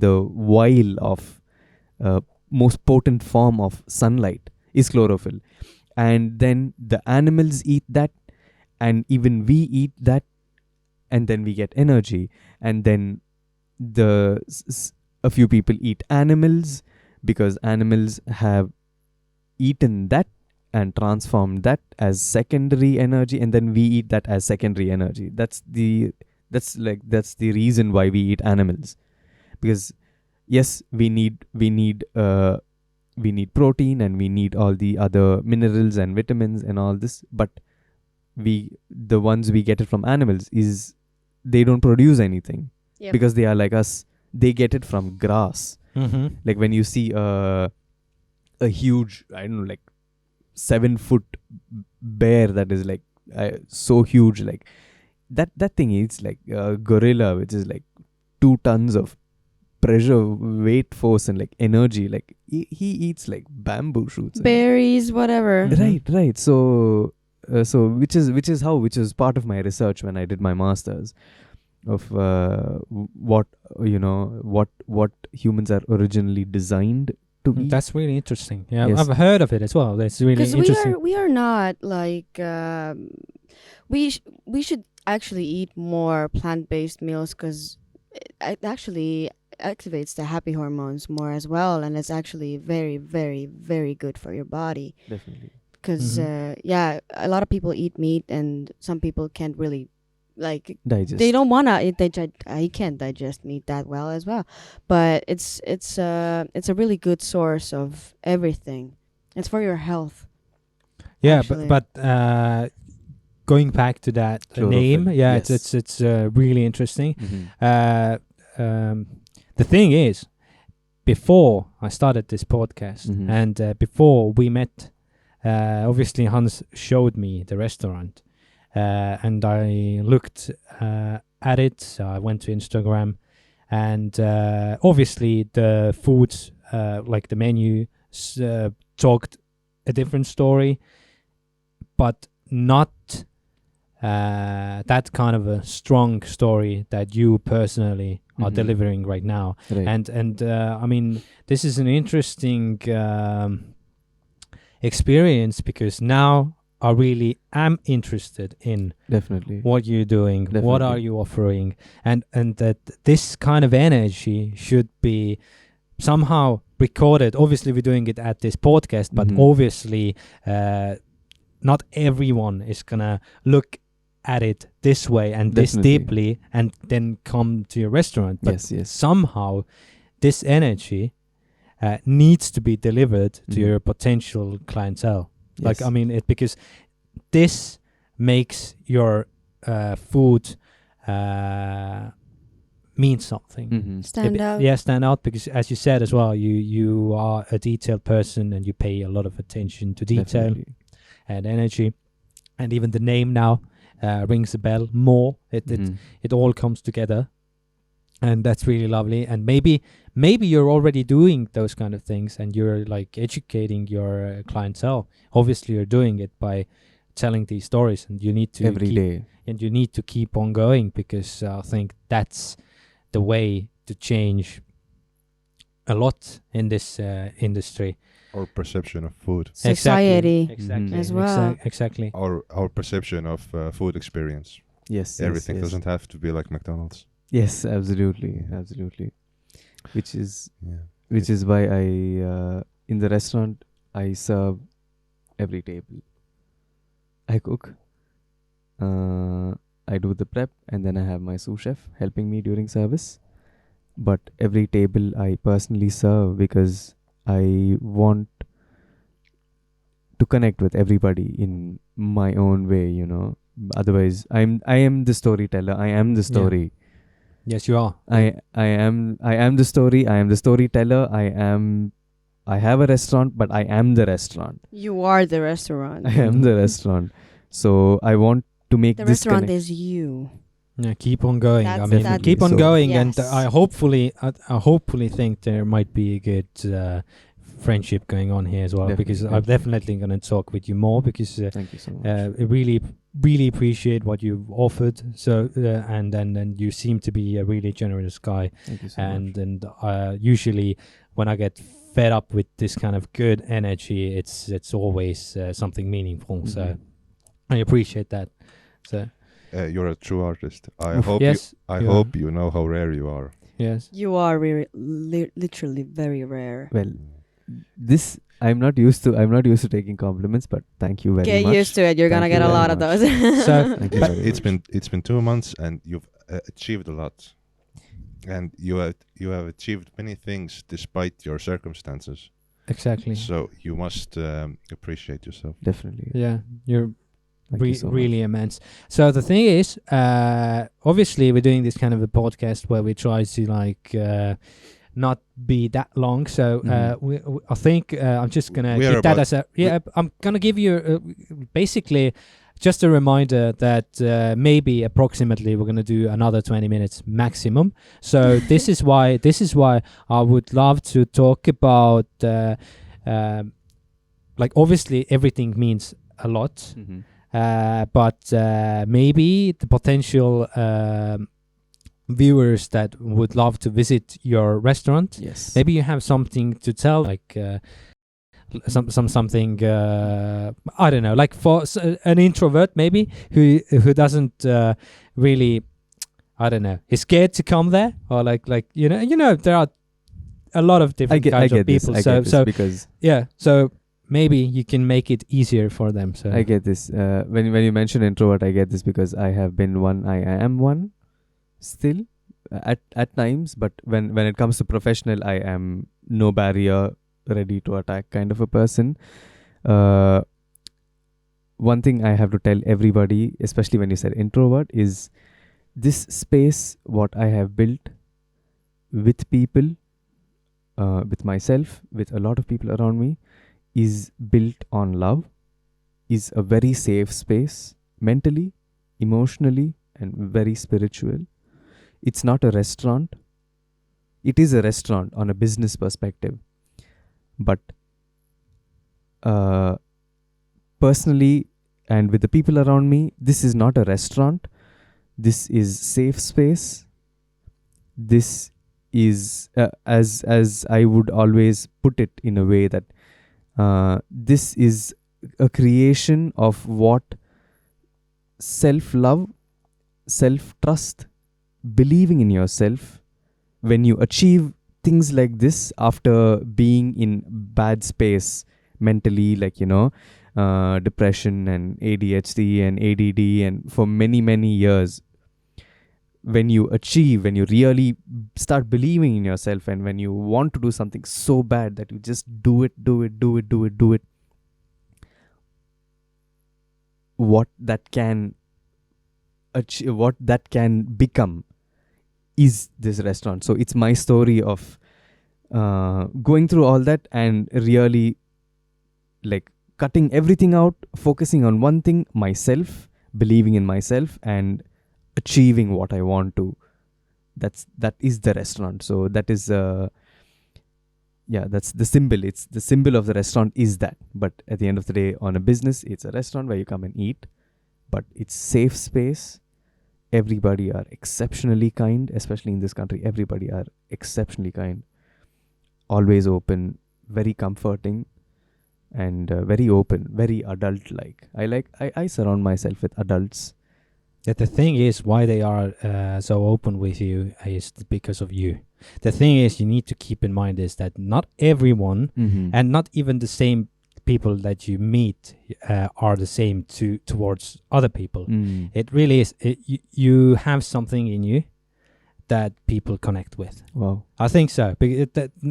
the vial of most potent form of sunlight is chlorophyll. And then the animals eat that, and even we eat that, and then we get energy. And then a few people eat animals because animals have eaten that and transformed that as secondary energy, and then we eat that as secondary energy. That's the reason why we eat animals. Because yes, we need protein, and we need all the other minerals and vitamins and all this, but the ones we get it from animals is they don't produce anything. Yep. Because they are like us. They get it from grass. Mm-hmm. Like when you see a huge, I don't know, like 7-foot bear that is like so huge, like that thing eats like a gorilla, which is like 2 tons of pressure, weight, force, and like energy. Like he eats like bamboo shoots. Berries, whatever. Right. So which is part of my research when I did my masters of what humans are originally designed to eat. That's really interesting. Yeah, Yes. I've heard of it as well. That's really Because interesting. we are not like we should actually eat more plant-based meals because it actually activates the happy hormones more as well, and it's actually very, very, very good for your body. Definitely. Because a lot of people eat meat, and some people can't really like. Digest. They don't wanna. I can't digest meat that well as well, but it's a really good source of everything. It's for your health. Yeah, actually. but going back to that name, Chlorophyll, yeah, yes. it's really interesting. Mhm. The thing is, before I started this podcast Mhm. and before we met, obviously Hans showed me the restaurant, and I looked at it. So I went to Instagram, and obviously the foods, like the menu, talked a different story, but not that kind of a strong story that you personally are Mhm. delivering right now. Right. And I mean, this is an interesting experience because now I really am interested in Definitely. what you're doing, what Definitely. are you offering, and that this kind of energy should be somehow recorded. Obviously, we're doing it at this podcast, but Mhm. obviously, not everyone is gonna look at it this way and this Definitely. deeply and then come to your restaurant. But Yes, yes. somehow this energy needs to be delivered to Mhm. your potential clientele. Like, Yes. I mean, because this makes your food mean something. Mhm. Stand out. Yeah, stand out because, as you said as well, you are a detailed person and you pay a lot of attention to detail Definitely. and energy, and even the name now rings a bell more. Mhm. It all comes together, and that's really lovely. And maybe you're already doing those kind of things, and you're like educating your clientele. Obviously, you're doing it by telling these stories, and you need to Every keep, day. and you need to keep on going because I think that's the way to change a lot in this industry. Our perception of food, Society Exactly. as well. Exactly. our perception of food experience. Yes. Everything yes. doesn't have to be like McDonald's. Yes, absolutely, absolutely. Which is Yeah. why I in the restaurant I serve every table. I cook. I do the prep, and then I have my sous chef helping me during service. But every table I personally serve because I want to connect with everybody in my own way, you know. Otherwise, I am the storyteller. I am the story. Yes, you are. I am the story. I am the storyteller. I have a restaurant, but I am the restaurant. You are the restaurant. I am the restaurant. So I want to make The this restaurant connect- is you. Yeah, keep on going. I That's- mean, that's- keep on so- going, and Yes. I hopefully think there might be a good friendship going on here as well. Because I'm definitely going to talk with you more because Thank you so much. I really appreciate what you've offered. So and you seem to be a really generous guy. Thank you so much. And usually when I get fed up with this kind of good energy, it's always something meaningful. So Mhm. I appreciate that. So You're a true artist. I Oof, hope yes, I you are. hope you know how rare you are. yes. You are literally very rare. Well, this I'm not used to taking compliments, but thank you very Get much. used to it. You're gonna Thank get you a very lot of much. those. So Thank you It's, very it's much. been 2 months and you've achieved a lot, and you have achieved many things despite your circumstances. exactly. So you must appreciate yourself. Definitely. Yeah, you're Thank you so much. really immense. So the thing is, obviously we're doing this kind of a podcast where we try to like not be that long. So I think I'm just gonna We are keep that about- as a I'm gonna give you basically just a reminder that maybe approximately we're gonna do another 20 minutes maximum. So this is why I would love to talk about like obviously everything means a lot. Mhm. But maybe the potential viewers that would love to visit your restaurant, Yes. maybe you have something to tell, like something I don't know, like for an introvert maybe who doesn't really, I don't know, is scared to come there, or like you know there are a lot of different kinds of people. So because yeah, so maybe you can make it easier for them. So I get this. When you mention introvert, I get this because I have been one. I am one still at times, but when it comes to professional, I am no barrier, ready to attack kind of a person. One thing I have to tell everybody, especially when you said introvert, is this space what I have built with people, with myself, with a lot of people around me, is built on love, is a very safe space, mentally, emotionally, and very spiritual. It's not a restaurant. It is a restaurant on a business perspective. But personally, and with the people around me, this is not a restaurant. This is safe space. This is, as I would always put it in a way that this is a creation of what self-love, self-trust, believing in yourself. When you achieve things like this after being in bad space mentally, like, depression and ADHD and ADD, and for many years, when you really start believing in yourself, and when you want to do something so bad that you just do it, what that can achieve, what that can become, is this restaurant. So it's my story of going through all that and really like cutting everything out, focusing on one thing, myself, believing in myself, and achieving what I want to. That is the restaurant. So that is that's the symbol. It's the symbol of the restaurant is that. But at the end of the day, on a business, it's a restaurant where you come and eat, but it's safe space. Everybody are exceptionally kind, especially in this country. Everybody are exceptionally kind, always open, very comforting, and very open, very adult-like. I surround myself with adults. That the thing is, why they are so open with you is because of you. The thing is, you need to keep in mind is that not everyone, and not even the same people that you meet are the same towards other people. It really is. You have something in you that people connect with. Wow, I think so.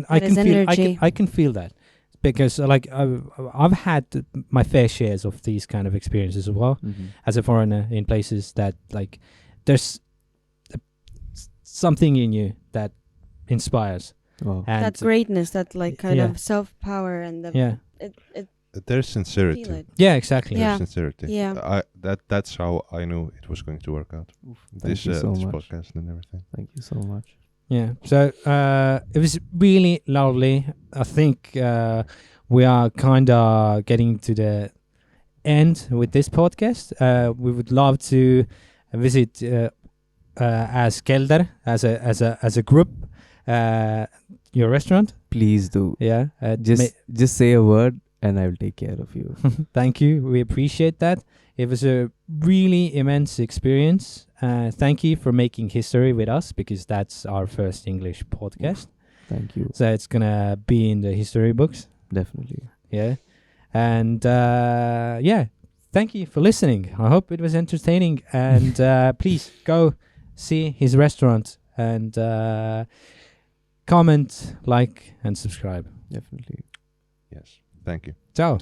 I can feel that. Because I've had my fair shares of these kind of experiences as well, as a foreigner in places that like there's something in you that inspires. Wow. And that greatness, that like kind of self-power, and There's sincerity. feel it. Yeah, exactly. There's Yeah. sincerity. Yeah. That's how I knew it was going to work out. Thank you so this much. podcast and everything. Thank you so much. Yeah. So it was really lovely. I think we are kind of getting to the end with this podcast. We would love to visit as Kelder, as a group, your restaurant. Please do. Yeah. Just say a word and I will take care of you. Thank you. We appreciate that. It was a really immense experience. Thank you for making history with us, because that's our first English podcast. Thank you. So it's going to be in the history books. Definitely. Yeah. And thank you for listening. I hope it was entertaining. And please go see his restaurant and comment, like, and subscribe. Definitely. Yes. Thank you. Ciao.